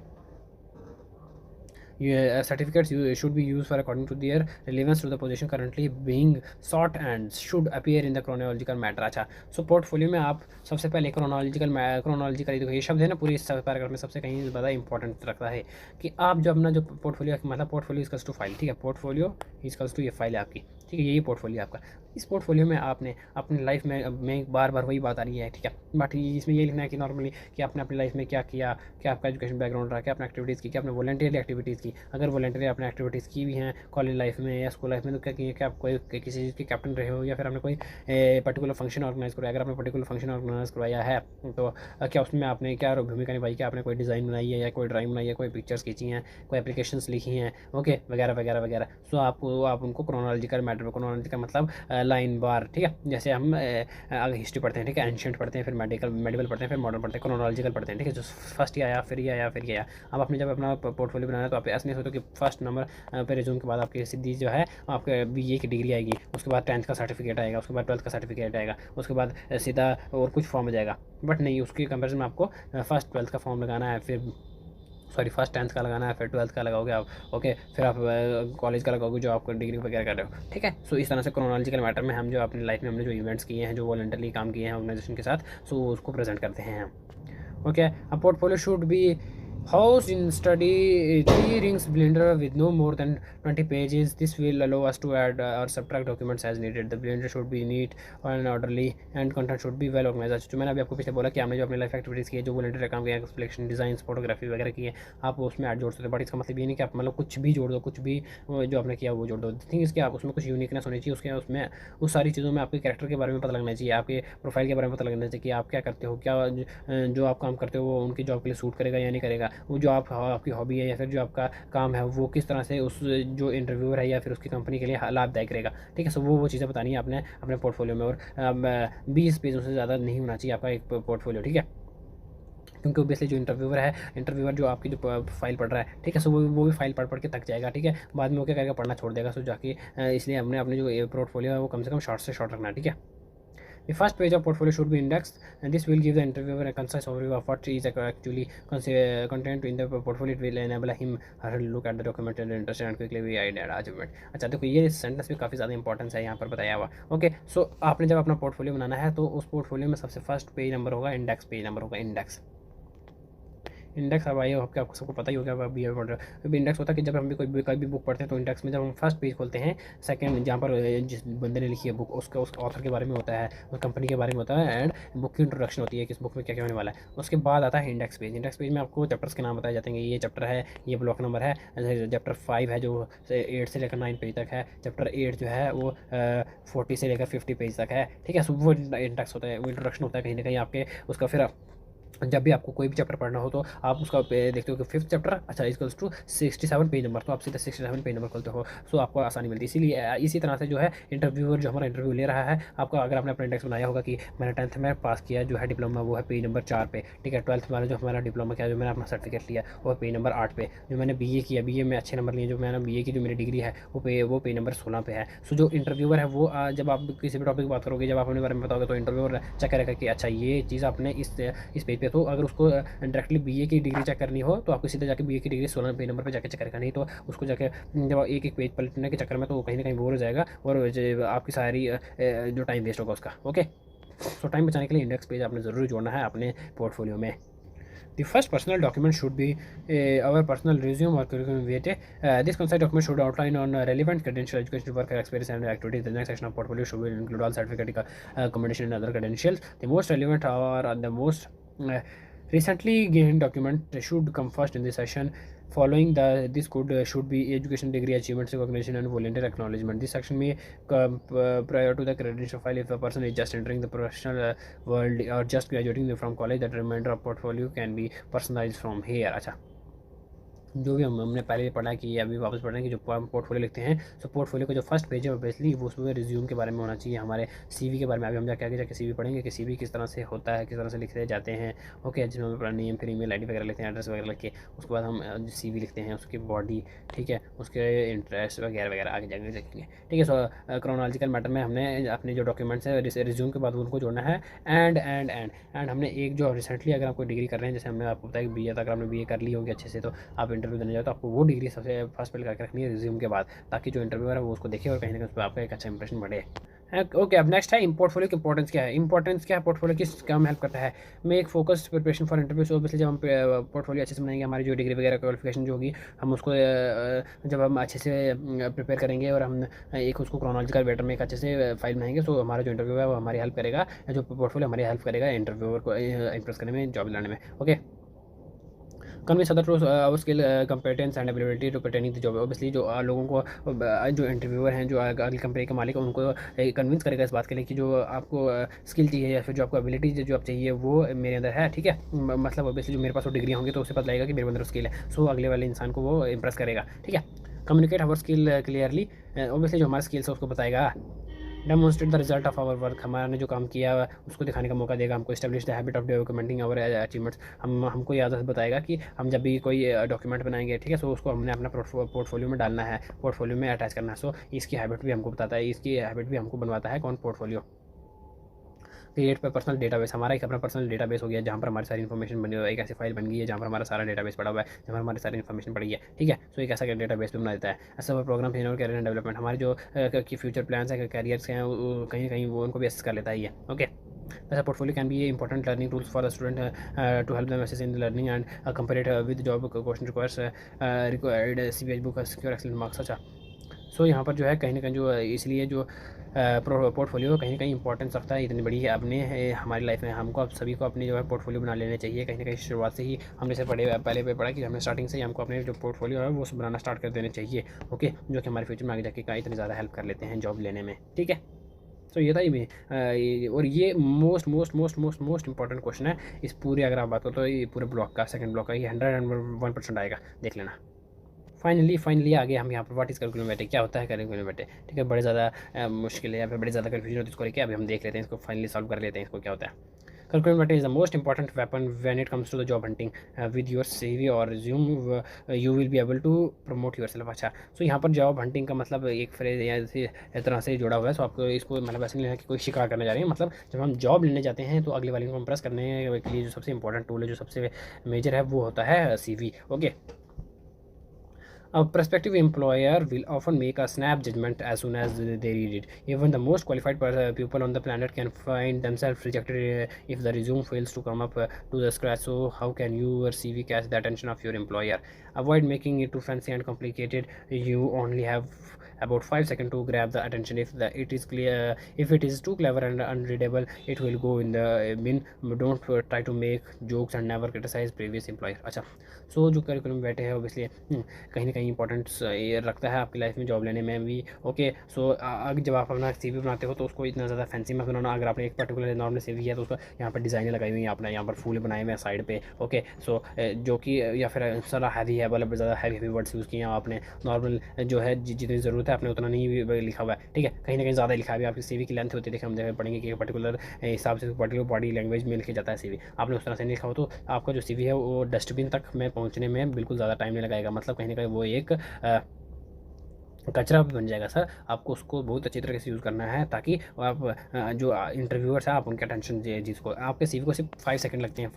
Certificates should be used for according to their relevance to the position currently being sought and should appear in the chronological matter। अच्छा, सो पोर्टफोलियो में आप सबसे पहले क्रोनोलॉजिकल देखो, ये शब्द है ना पूरी इस पैराग्राफ में सबसे कहीं ज़्यादा इंपॉर्टेंट रखता है कि आप जो अपना जो पोर्टफोलियो, मतलब पोर्टफोलियो इजकल्स टू फाइल, ठीक है, पोर्टफोलियो इजकल्स टू ये फाइल है आपकी, ठीक है, यही पोर्टफोलियो आपका। इस पोर्टफोलियो में आपने अपनी लाइफ में बार बार वही बात आ रही है, ठीक है, बट इसमें ये लिखना है कि नॉर्मली कि आपने अपनी लाइफ में क्या किया, क्या आपका एजुकेशन बैकग्राउंड रहा, क्या आपने एक्टिविटीज़ की, क्या आपने वॉलंटियरली एक्टिविटीज़ की। अगर वॉलंटियरली आपने एक्टिविटीज़ की भी हैं कॉलेज लाइफ में या स्कूल लाइफ में, तो क्या किए, क्या आप कोई किसी चीज़ के कैप्टन रहे हो, या फिर आपने कोई पर्टिकुलर फंक्शन ऑर्गेनाइज करवाया। अगर आपने पर्टिकुलर फंक्शन ऑर्गेनाइज करवाया है तो क्या उसमें आपने क्या भूमिका निभाई, क्या आपने कोई डिज़ाइन बनाई है या कोई ड्राइंग बनाई है, कोई पिक्चर्स खींची हैं, कोई एप्लीकेशंस लिखी हैं, ओके, वगैरह वगैरह वगैरह। सो आप उनको क्रोनोलॉजिकल मैटर, क्रोनोलॉजिकल मतलब लाइन बार, ठीक है, जैसे हम अगर हिस्ट्री पढ़ते हैं, ठीक है, एंशिएंट पढ़ते हैं, फिर मेडिवल पढ़ते हैं, फिर मॉडर्न पढ़ते हैं, क्रोनोलॉजिकल पढ़ते हैं, ठीक है, जो फर्स्ट आया फिर ये आया फिर ये आया। अब आपने जब अपना पोर्टफोलियो बनाना है तो आप ऐसा नहीं सोचो कि फर्स्ट नंबर पे रिज्यूम के बाद आपकी सीधी जो है आपके BA की डिग्री आएगी, उसके बाद 10th का सर्टिफिकेट आएगा, उसके बाद 12th का सर्टिफिकेट आएगा, उसके बाद सीधा और कुछ फॉर्म आ जाएगा। बट नहीं, उसके कंपेरिजन में आपको फर्स्ट 12th का फॉर्म लगाना है, फिर फर्स्ट 10th का लगाना है, फिर 12th का लगाओगे आप, ओके, फिर आप कॉलेज का लगाओगे जो आप डिग्री वगैरह कर रहे हो, ठीक है। सो इस तरह से क्रोनोलॉजिकल मैटर में हम जो अपनी लाइफ में हमने जो इवेंट्स किए हैं, जो वॉलंटरली काम किए हैं ऑर्गेनाइजेशन के साथ, सो उसको प्रेजेंट करते हैं हम, okay. A portfolio should be Housed in study 3 rings blender with no more than 20 pages. This will allow us to add or subtract documents as needed. The blender should be neat and orderly and content should be well organized. जो मैंने अभी आपको पिछले बोला कि आपने जो अपने लाइफ एक्टिविटीज़ की है, जो ब्लेंडर का काम किया, एक्सप्लेनेशन, डिज़ाइन, फोटोग्राफी वगैरह की है, आप उसमें ऐड जोड़ सकते हो। बट इसका मतलब ये नहीं कि आप मतलब कुछ भी जोड़ दो, कुछ भी जो आपने किया वो जोड़ दो। थिंग इसके आप उसमें कुछ यूनिकनेस होनी चाहिए, उसके उसमें उस सारी चीज़ों में आपके कैरेक्टर के बारे में पता लगना चाहिए, आपके प्रोफाइल के बारे में पता लगना चाहिए कि आप क्या करते हो, क्या जो आप काम करते हो वो उनकी जॉब के लिए सूट करेगा या नहीं करेगा, वो जो आप आपकी हॉबी है या फिर जो आपका काम है वो किस तरह से उस जो इंटरव्यूअर है या फिर उसकी कंपनी के लिए लाभदायक रहेगा। ठीक है, सो वो चीज़ें बतानी है आपने अपने पोर्टफोलियो में। और 20 पेजों से ज़्यादा नहीं होना चाहिए आपका एक पोर्टफोलियो। ठीक है, क्योंकि ओबियसली जो इंटरव्यूअर जो आपकी जो फाइल पढ़ रहा है, ठीक है, सो वो भी फाइल पढ़ के थक जाएगा। ठीक है, बाद में वो क्या करेगा, पढ़ना छोड़ देगा। सो जाके इसलिए हमने अपने जो पोर्टफोलियो है वो कम से कम शॉर्ट से शॉर्ट रखना है। ठीक है, the first page of portfolio should be indexed, and this will give the interviewer a concise overview of what is actually content in the portfolio. It will enable him or her to look at the document and understand and quickly be aid argument. अच्छा देखो, ये सेंटेंस भी काफ़ी ज़्यादा इंपॉर्टेंस है यहाँ पर बताया हुआ। ओके, सो आपने जब अपना पोर्टफोलियो बनाना है तो उस पोर्टफोलियो में सबसे फर्स्ट पेज नंबर होगा इंडेक्स, पेज नंबर होगा इंडेक्स। इंडेक्स अब आइए, आपको सबको पता ही होगा, अब बी ए पढ़ रहे हो। अभी इंडेक्स होता है कि जब हम भी कोई भी बुक पढ़ते हैं तो इंडेक्स में जब हम फर्स्ट पेज खोलते हैं, सेकंड जहाँ पर जिस बंदे ने लिखी है बुक उसका उस ऑथर के बारे में होता है, उस कंपनी के बारे में होता है, एंड बुक की इंट्रोडक्शन होती है कि इस बुक में क्या क्या होने वाला है। उसके बाद आता है इंडेक्स पेज। इंडेक्स पेज में आपको चैप्टर्स के नाम बताए जाते हैं, ये चैप्टर है, ये ब्लॉक नंबर है। चैप्टर 5 है जो 8 से लेकर 9 पेज तक है। चैप्टर 8 जो है वो 40 से लेकर 50 पेज तक है। ठीक है, सो वो इंडेक्स होता है, वो इंट्रोडक्शन होता है कहीं ना कहीं आपके उसका। फिर जब भी आपको कोई भी चैप्टर पढ़ना हो तो आप उसका देखते हो कि 5th चैप्टर अच्छा इक्वल्स टू 67 पेज नंबर, तो आप सीधा 67 पेज नंबर खोलते हो, सो आपको आसानी मिलती है। इसीलिए इसी तरह से जो है इंटरव्यूअर जो हमारा इंटरव्यू ले रहा है, आपका अगर आपने अपना इंडेक्स बनाया होगा कि मैंने 10th में पास किया जो है डिप्लोमा, वो है पेज नंबर 4 पे। ठीक है, 12th वाला जो हमारा डिप्लोमा किया, जो मैंने अपना सर्टिफिकेट लिया वो है पेज नंबर 8 पे। जो मैंने बीए किया, बीए में अच्छे नंबर लिए, जो मैंने बीए की जो मेरी डिग्री है वो पेज नंबर 16 पे है। सो जो इंटरव्यूअर है वो जब आप किसी भी टॉपिक की बात करोगे, जब आप अपने बारे में बताओगे, तो इंटरव्यूअर चेक करेगा कि अच्छा ये चीज़ आपने इस पेज पे, तो अगर उसको डायरेक्टली बीए की डिग्री चेक करनी हो तो आपको सीधे जाके बीए की डिग्री 16 पेज नंबर पे जाके चेक करेगा। नहीं तो उसको जाके जब एक एक पेज पलटने के चक्कर में तो कहीं ना कहीं बोर हो जाएगा और आपकी सारी जो टाइम वेस्ट होगा उसका। ओके, सो टाइम बचाने के लिए इंडेक्स पेज आपने ज़रूर जोड़ना है अपने पोर्टफोलियो में। The first personal document should be our personal resume or curriculum vitae. This concise document should outline on relevant credential, education, work experience, and activities. The next section of portfolio should include all certificate, commendation, and other credentials. The most relevant or the most recently gained document should come first in this session. Following this could should be education, degree, achievements, recognition, and volunteer acknowledgement. This section may come prior to the credential file if a person is just entering the professional world or just graduating from college. That remainder of portfolio can be personalized from here. अच्छा, जो भी हमने पहले पढ़ा कि अभी वापस पढ़ रहे हैं कि जो हम पोर्टफोलियो लिखते हैं, सो पोर्टफोलियो का जो फर्स्ट पेज है ऑब्वियसली वो उसमें रिज्यूम के बारे में होना चाहिए, हमारे सीवी के बारे में। अभी हम जाके आगे जाके सीवी पढ़ेंगे कि सीवी किस तरह से होता है, किस तरह से लिखते जाते हैं। ओके, जिसमें हम अपना नेम, फिर ईमेल आईडी वगैरह लिखते हैं, एड्रेस वगैरह लिख के उसके बाद हम सीवी लिखते हैं, उसकी बॉडी, ठीक है, उसके इंटरेस्ट वगैरह वगैरह आगे जाके देखेंगे। ठीक है, सो क्रोनोलॉजिकल मैटर में हमने अपने जो डॉक्यूमेंट्स है रिज्यूम के बाद उनको जोड़ना है। एंड हमने एक जो रिसेंटली अगर आप कोई डिग्री कर रहे हैं, जैसे हमने आपको बताया कि बीए, अगर आपने बीए कर ली होगी अच्छे से तो आप इंटरव्यू देने जाओ तो आपको वो डिग्री सबसे फर्स्ट पे करके रखनी है रिज्यूम के बाद, ताकि जो इंटरव्यूअर है वो उसको देखे और कहीं ना कहीं उस पर आपका एक अच्छा इंप्रेशन बढ़े। ओके, अब नेक्स्ट है पोर्टफोलियो की इंपॉर्टेंस क्या है। इंपॉर्टेंस क्या है पोर्टफोलियो, किस काम में हेल्प करता है। मैं एक focus preparation for interview. So obviously जब हम पोर्टफोलियो अच्छे से बनाएंगे, हमारी जो डिग्री वगैरह क्वालिफिकेशन जो होगी, हम उसको जब हम अच्छे से प्रिपेयर करेंगे और हम एक उसको क्रोनोलॉजिकल वेटर में एक अच्छे से फाइल बनाएंगे, तो हमारा जो इंटरव्यू है वो हमारी हेल्प करेगा, जो पोर्टफोलियो हमारी हेल्प करेगा इंटरव्यूअर को इंप्रेस करने में, जॉब दिलाने में। Okay, convince other to our skill, competence and ability to pertaining the job. Obviously जो लोगों को जो इंटरव्यूअर हैं, जो अगली कंपनी के मालिक हैं, उनको कन्विंस करेगा इस बात के लिए कि जो आपको स्किल चाहिए या फिर जो आपको एबिलिटी जो आप चाहिए वो मेरे अंदर है। ठीक है, मतलब ऑब्वियसली जो मेरे पास वो डिग्री होंगी तो उससे पता लगेगा कि मेरे अंदर स्किल है, सो अगले वाले इंसान को वो इंप्रेस करेगा। ठीक है, communicate our skill clearly. Obviously जो हमारा स्किल्स है उसको बताएगा। Demonstrate the result of our work, हमारा जो काम किया उसको दिखाने का मौका देगा हमको। Establish the habit of documenting our achievements, हमको ये आदत बताएगा कि हम जब भी कोई डॉक्यूमेंट बनाएंगे, ठीक है, सो उसको हमने अपना पोर्टफोलियो में डालना है, पोर्टफोलियो में अटैच करना है। सो इसकी हैबिट भी हमको बताता है, इसकी हैबिट भी हमको बनवाता है कौन, पोर्टफोलियो। क्रिएट पर पर्सनल डेटाबेस, हमारा एक अपना पर्सनल डेटाबेस हो गया जहाँ पर हमारी सारी इन्फॉर्मेशन बनी हुई है, एक ऐसी फाइल बन गई है जहाँ पर हमारा सारा डेटाबेस पड़ा हुआ है, जहाँ पर हमारी सारी इन्फॉर्मेशन पड़ी है। ठीक है, सो एक ऐसा डेटाबेस भी बना देता है। ऐसा प्रोग्राम और कैरियर एंड डेवलपमेंट, हमारे जो की फ्यूचर प्लान्स है, कैरियर्स हैं, कहीं ना कहीं वो उनको भी एसेस कर लेता है ये। Okay, As a portfolio can be important learning tools for the student to help them assess in the learning and compare it with job question requires required CBH book secure excellent marks. अच्छा, सो यहाँ पर जो है कहीं ना कहीं जो इसलिए जो पोर्टफोलियो कहीं ना कहीं इंपॉर्टेंस रखता है, इतनी बड़ी है अपने हमारी लाइफ में। हमको अब सभी को अपनी जो है पोर्टफोलियो बना लेने चाहिए। कहीं ना कहीं शुरुआत से ही हमने से पहले पे पढ़ा कि हमें स्टार्टिंग से ही हमको अपने जो पोर्टफोलियो है वो बनाना स्टार्ट कर देने चाहिए। ओके, जो कि हमारे फ्यूचर में आगे जाके का इतनी ज़्यादा हेल्प कर लेते हैं जॉब लेने में। ठीक है, तो ये था और ये most most most most most important question है इस पूरे, अगर आप बात करो तो ये पूरे ब्लॉक का, सेकंड ब्लॉक का, ये 101% आएगा, देख लेना। फाइनली आगे हम यहाँ पर व्हाट इज करिकुलम वेटे, क्या होता है करिकुलम वेटे। ठीक है, बड़े ज़्यादा मुश्किल है या फिर बड़े ज़्यादा कन्फ्यूजन होती है इसको लेके, अभी हम देख लेते हैं इसको, फाइनली सॉल्व कर लेते हैं इसको क्या होता है। Curriculum writing is the most important weapon when it comes to the job hunting. With your CV or resume, you will be able to promote yourself. अच्छा, सो यहाँ पर जॉब हंटिंग का मतलब एक फ्रेज या इस तरह से जुड़ा हुआ है। सो आपको इसको मतलब ऐसे नहीं लेना कि कोई शिकार करने जा रहे हैं। मतलब जब हम जॉब लेने जाते हैं तो अगले वाले को इम्प्रेस करने के लिए जो सबसे इंपॉर्टेंट टूल है, जो सबसे मेजर है, वो होता है CV। Okay, a prospective employer will often make a snap judgment as soon as they read it. Even the most qualified people on the planet can find themselves rejected if the resume fails to come up to the scratch. So how can your CV catch the attention of your employer? Avoid making it too fancy and complicated. You only have about 5 seconds to grab the attention. If it is too clever and unreadable, it will go in the bin. Don't try to make jokes and never criticize previous employer. अच्छा, सो जो करिकुलम बैठे हैं ऑब्वियसली कहीं ना कहीं इंपॉर्टेंस ये रखता है आपकी लाइफ में जॉब लेने में भी। ओके, सो अगर जब आप अपना CV बनाते हो तो उसको इतना ज़्यादा फैंसी मत बनाना। अगर आपने एक पर्टिकुलर नॉर्मल CV है तो उसको यहाँ पर डिज़ाइनें लगाई हुई हैं, आपने यहाँ पर फूल बनाए हुए हैं साइड पे। ओके, सो जो कि या फिर सारा हैवी है, मतलब ज़्यादा हैवी वर्ड्स यूज़ किए हैं आपने। नॉर्मल जो है जितनी ज़रूरत है आपने उतना नहीं लिखा हुआ है। ठीक है, कहीं ना कहीं ज़्यादा लिखा है। आपकी CV की लेंथ होती है, देखिए हम जब पढ़ेंगे कि पर्टिकुलर हिसाब से पर्टिकुलर बॉडी लैंग्वेज में लिखा जाता है CV, आपने उस तरह से नहीं लिखा हो तो आपका जो CV है वो डस्टबिन तक में पहुंचने में बिल्कुल ज़्यादा टाइम नहीं लगाएगा। मतलब कहीं ना कहीं वो एक कचरा भी बन जाएगा सर। आपको उसको बहुत अच्छी तरीके से यूज़ करना है ताकि आप जो इंटरव्यूअर्स हैं आप उनका अटेंशन जिसको आपके CV को सिर्फ 5 सेकंड लगते हैं।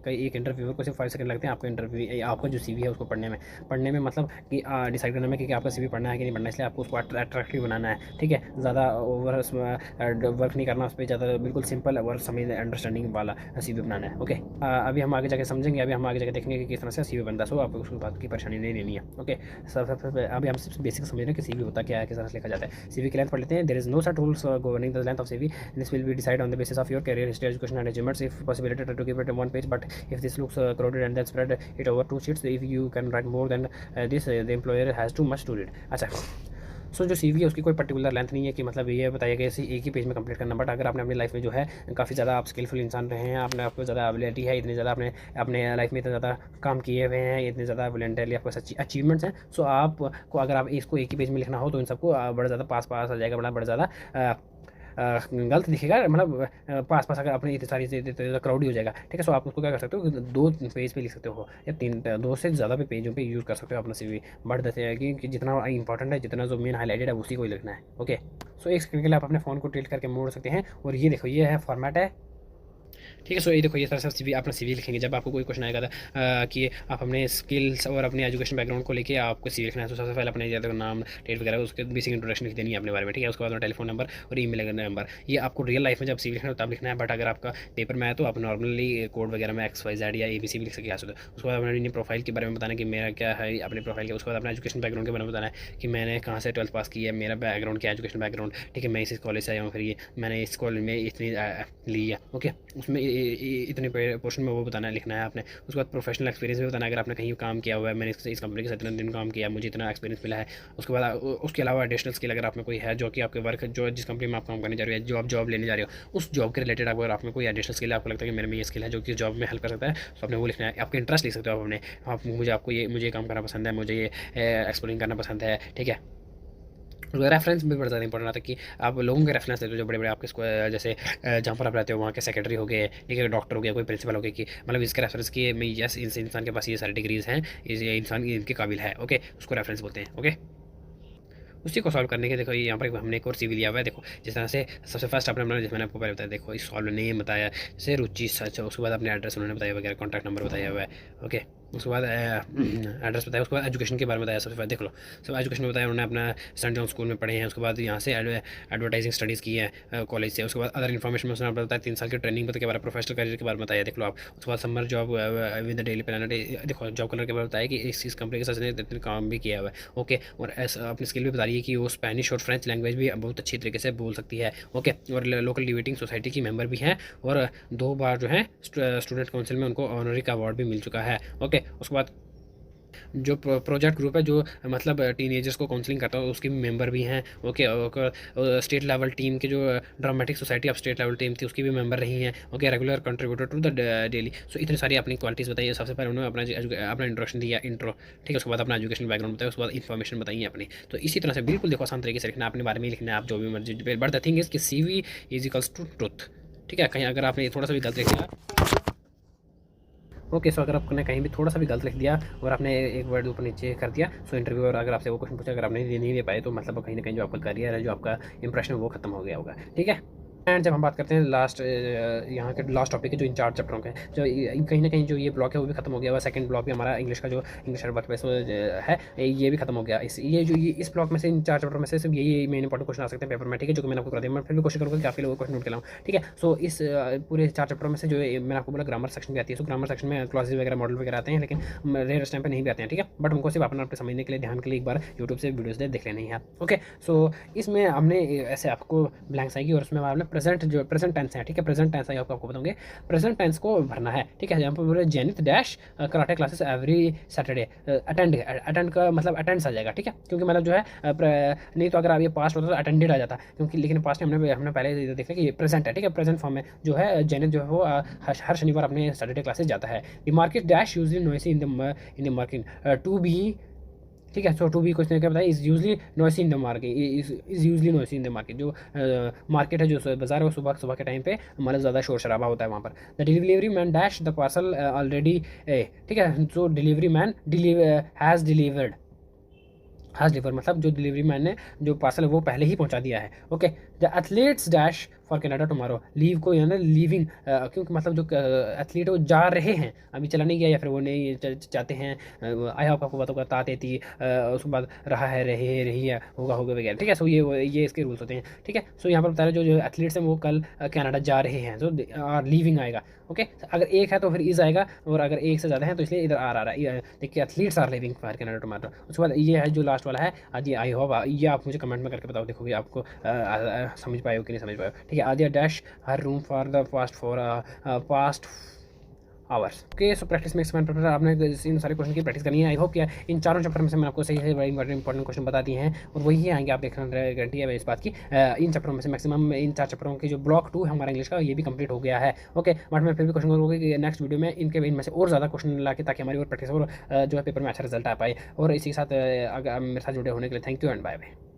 एक इंटरव्यूअर को सिर्फ 5 सेकंड लगते हैं आपका जो CV है उसको पढ़ने में मतलब कि डिसाइड करने में कि आपका CV पढ़ना है कि नहीं पढ़ना है। इसलिए आपको उसको अट्रैक्टिव बनाना है। ठीक है, ज़्यादा ओवर वर्क नहीं करना उस पर ज़्यादा, बिल्कुल सिंपल और समझ अंडरस्टैंडिंग वाला CV बनाना है। ओके, अभी हम आगे जाके समझेंगे, अभी हम आगे जाके देखेंगे कि किस तरह से CV बनता है। सो आपको उस बात की परेशानी नहीं लेनी है। ओके, सबसे अभी हम सिर्फ बेसिक समझ कि CV होता क्या है, किस तरह से लिखा जाता है। CV की लेंथ पढ़ लेते हैं। There is no such rules governing the length of CV. This will be decide on the basis of your career history, education and achievements. If possibility try to keep it in one page, but if this looks crowded and then spread it over 2 sheets. If you can write more than this, the employer has too much to read. अच्छा, सो जो CV है उसकी कोई पर्टिकुलर लेंथ नहीं है कि मतलब ये बताइए कि इसे एक ही पेज में कंप्लीट करना। बट अगर आपने अपनी लाइफ में जो है काफ़ी ज़्यादा आप स्किलफुल इंसान रहे हैं, आपको ज़्यादा एबिलिटी है, इतनी ज़्यादा आपने अपने लाइफ में इतना ज़्यादा काम किए हुए हैं, इतने ज़्यादा वॉलंटियरली आपको सच्ची अचीवमेंट्स हैं, सो आपको अगर आप इसको एक ही पेज में लिखना हो तो इन सबको बड़ा ज़्यादा पास आ जाएगा, बड़ा ज़्यादा गलत दिखेगा। मतलब पास अगर अपनी इतनी सारी क्राउडी हो जाएगा। ठीक है, सो आप उसको क्या कर सकते हो, 2 पेज पे लिख सकते हो या 2 से ज़्यादा पे पेजों पे यूज़ कर सकते हो अपना CV। बट जैसे है कि जितना इंपॉर्टेंट है, जितना जो मेन हाईलाइटेड है उसी को ही लिखना है। ओके, सो एक सेकंड के लिए आप अपने फ़ोन को टिल्ट करके मोड़ सकते हैं और ये देखो ये है फॉर्मेट है। ठीक है, सो ये देखो ये तरह से CV अपना CV लिखेंगे। जब आपको कोई क्वेश्चन आएगा कि आप अपने स्किल्स और अपने एजुकेशन बैकग्राउंड को लेके आपको CV लिखना है, तो सबसे पहले अपने या तो नाम, डेट वगैरह, उसके बेसिक इंट्रोडक्शन लिख देनी है अपने बारे में। ठीक है, उसके बाद टेलीफोन नंबर और ईमेल नंबर। ये आपको रियल लाइफ में जब CV लिखना है तब लिखना है। बट अगर आपका पेपर में है तो आप नॉर्मली कोड वगैरह में XYZ या ABC भी लिख सकते हैं। उसके बाद अपने प्रोफाइल के बारे में बताना कि मेरा क्या है अपने प्रोफाइल के। उसके बाद अपना एजुकेशन बैकग्राउंड के बारे में बताना है कि मैंने कहाँ से 12th पास की है, मेरा बैकग्राउंड क्या एजुकेशन बैकग्राउंड। ठीक है, मैं इस कॉलेज से आया हूँ, फिर ये मैंने इस कॉलेज में इतनी ली है। ओके, उसमें इतने पोर्शन में वो बताना लिखना है आपने। उसके बाद प्रोफेशनल एक्सपीरियंस भी बताना है, अगर आपने कहीं काम किया हुआ है, मैंने इस कंपनी के साथ इतने दिन काम किया, मुझे इतना एक्सपीरियंस मिला है। उसके बाद उसके अलावा एडिशनल स्किल अगर आप में कोई है जो कि आपके वर्क जो जिस कंपनी में आप काम करने जा रहे हो, जो आप जॉब लेने जा रहे हो, उस जॉब के रिलेटेड अगर आप में कोई एडिशनल स्किल है, आपको लगता है कि मेरे में ये स्किल है जो कि जॉब में हेल्प कर सकता है, तो आपने वो लिखना है। आपके इंटरेस्ट लिख सकते हो आप अपने मुझे काम करना पसंद है, मुझे ये एक्सप्लोरिंग करना पसंद है। ठीक है, रेफरेंस भी बड़ा ज़्यादा इंपॉर्टेंट आता है कि आप लोगों के रेफरेंस लेते हो जो बड़े बड़े आपके जैसे जहाँ पर आप रहते हो वहाँ के सेक्रेटरी हो गए, ठीक है, डॉक्टर हो गया, कोई प्रिंसिपल हो गया, कि मतलब इसके रेफरेंस की मैं यस इस इंसान के पास ये सारी डिग्रीज़ हैं, ये इंसान इनके काबिल है। ओके, उसको रेफरेंस बोलते हैं। ओके, उसी को सॉल्व करने के देखो यहाँ पर हमने एक और CV लिया हुआ है। देखो जिस तरह से सबसे फर्स्ट आपने मैंने आपको पहले बताया, देखो इस सॉल्व नेम बताया, जैसे रुचि सच, उसके बाद अपने एड्रेस उन्होंने बताया वगैरह, कॉन्टैक्ट नंबर बताया हुआ है। ओके, उसके बाद एड्रेस बताया, उसके बाद एजुकेशन के बारे में बताया। सबसे पहले देख लो, सब एजुकेशन में बताया उन्होंने, अपना सेंट जॉन स्कूल में पढ़े हैं, उसके बाद यहाँ से एडवर्टाइजिंग स्टडीज़ की है कॉलेज से। उसके बाद अदर इन्फॉर्मेशन में उसने बताया 3 साल की ट्रेनिंग के बारे में, प्रोफेशनल करियर के बारे में बताया, देख लो आप। उसके बाद summer job with daily planner, देखो जॉब कलर के बारे में बताया कि इस कंपनी के साथ ने इतने काम भी किया हुआ है। ओके, और अपनी स्किल भी बता रही है कि वो स्पेनिश और फ्रेंच लैंग्वेज भी बहुत अच्छी तरीके से बोल सकती है। ओके, और लोकल डिबेटिंग सोसाइटी की मेंबर भी हैं, और 2 बार जो है स्टूडेंट काउंसिल में उनको ऑनरी का अवार्ड भी मिल चुका है। ओके, उसके बाद जो प्रोजेक्ट ग्रुप है, जो मतलब टीनेजर्स को काउंसलिंग करता है, उसके मेंबर भी हैं। ओके, स्टेट लेवल टीम के जो dramatic society of state level team थी उसकी भी मेंबर रही हैं। Okay, regular contributor to the daily. So इतनी सारी अपनी क्वालिटीज़ बताइए। सबसे पहले उन्होंने अपना इंट्रोडक्शन दिया, इंट्रो, ठीक है। उसके बाद अपना एजुकेशन बैकग्राउंड बताया, उसके बाद इन्फॉर्मेशन बताइए अपनी। तो इसी तरह से बिल्कुल देखो आसान तरीके से लिखना, अपने बारे में लिखना है, आप जो भी मर्जी। बट द थिंग इज कि CV is equals to truth, ठीक है। कहीं अगर आपने थोड़ा सा भी गलत लिख दिया, ओके, सो अगर आपने कहीं भी थोड़ा सा भी गलत लिख दिया और आपने एक वर्ड ऊपर नीचे कर दिया, सो इंटरव्यूअर अगर आपसे वो क्वेश्चन पूछा, अगर आपने नहीं दे पाए, तो मतलब कहीं ना कहीं जो आपका करियर है, जो आपका इंप्रेशन है, वो खत्म हो गया होगा, ठीक है। एंड जब हम बात करते हैं लास्ट, यहाँ के लास्ट टॉपिक है जो इन 4 चैप्टरों के, जो कहीं ना कहीं जो ये ब्लॉक है वो भी खत्म हो गया हुआ। सेकंड ब्लॉक भी हमारा इंग्लिश का जो इंग्लिश वर्क बेस है, ये भी खत्म हो गया। इस ब्लॉक में से, इन 4 चैप्टर में से सिर्फ यही मेन इंपॉर्टेंट क्वेश्चन आ सकते हैं पेपर में, ठीक है, जो कि मैंने आपको करा दिया। मैं फिर भी कोशिश करूँगा कि आपके लोगों को क्वेश्चन नोट के लाऊँ, ठीक है। सो इस पूरे 4 चैप्टरों में से जो मैंने आपको बोला, ग्रामर सेक्शन भी आती है। सो ग्रामर सेक्शन में क्लॉजेज वगैरह, मॉडल वगैरह आते हैं, लेकिन रेयर टाइम पर नहीं भी आते हैं, ठीक है। बट हमको सिर्फ अपने समझने के लिए, ध्यान के लिए एक बार यूट्यूब से वीडियोज देख लेनी है, ओके। सो इसमें हमने ऐसे आपको ब्लैंक्स आएगी, और उसमें आपने प्रेजेंट टेंस है, ठीक है। प्रेजेंट टेंस है, आपको बताऊंगे। प्रेजेंट टेंस को भरना है, ठीक है। यहाँ पर बोले zenith dash karate classes every Saturday attend का मतलब अटेंड्स आ जाएगा, ठीक है। क्योंकि मतलब जो है नहीं तो अगर आप ये पास्ट होता तो अटेंडेड आ जाता, क्योंकि लेकिन पास्ट में हमने पहले देखा कि ये प्रेजेंट है, ठीक है। प्रेजेंट फॉर्म में जो है जेनिथ जो है वो हर शनिवार अपने सैटरडे क्लासेस जाता है। The market dash usually noisy in the market to be, ठीक है। सो टू बी क्वेश्चन क्या बताया, is usually noisy in the market, is usually noisy in the market. जो मार्केट है, जो बाजार है, वो सुबह सुबह के टाइम पे मतलब ज़्यादा शोर शराबा होता है वहाँ पर। The delivery man dash the parcel already, ठीक है। So delivery man has delivered, has deliver मतलब जो डिलीवरी मैन ने जो पार्सल है वो पहले ही पहुंचा दिया है, okay. The athletes dash for Canada tomorrow, leave को यानी लीविंग, क्योंकि मतलब जो एथलीट वो जा रहे हैं, अभी चला नहीं गया, या फिर वो नहीं जाते हैं, आई होप आपको बातों का ता देती, उसके बाद रहा है, रही रही है, होगा होगा वगैरह, ठीक है। सो ये इसके रूल्स होते हैं, ठीक है। सो यहाँ पर बता रहे जो एथलीट्स हैं वो कल कनाडा जा रहे हैं, तो आर लीविंग आएगा, ओके। अगर एक है तो फिर इज आएगा, और अगर एक से ज़्यादा है तो इसलिए इधर आर आ रहा है। देखिए athletes are living for Canada tomorrow. उसके बाद ये है जो लास्ट वाला है, आदि आई होप, ये आप मुझे कमेंट में करके बताओ, देखोगे आपको समझ पाए हो कि नहीं समझ पाए हो, ठीक है। Adiya dash her room for the past hours, okay. So practice makes man perfect, आपने इन सारे क्वेश्चन की प्रैक्टिस करनी है। आई होप कि इन चारों चैप्टर में से मैंने आपको सही से बड़े इंपॉर्टेंट क्वेश्चन बता दिए हैं, और वही आएंगे, आप देखना, गारंटी है इस बात की। इन चैप्टरों में से मैक्सिमम, इन 4 चैप्टरों की जो ब्लॉक 2 है हमारा इंग्लिश का, ये भी कंप्लीट हो गया है, ओके। बट मैं फिर भी क्वेश्चन करूँगा कि नेक्स्ट वीडियो में इनमें से और ज़्यादा क्वेश्चन ला के, ताकि हमारी और प्रैक्टिस और जो है पेपर में अच्छा रिजल्ट आ पाए। और इसी के साथ अगर मेरे साथ जुड़े होने के लिए thank you and bye bye.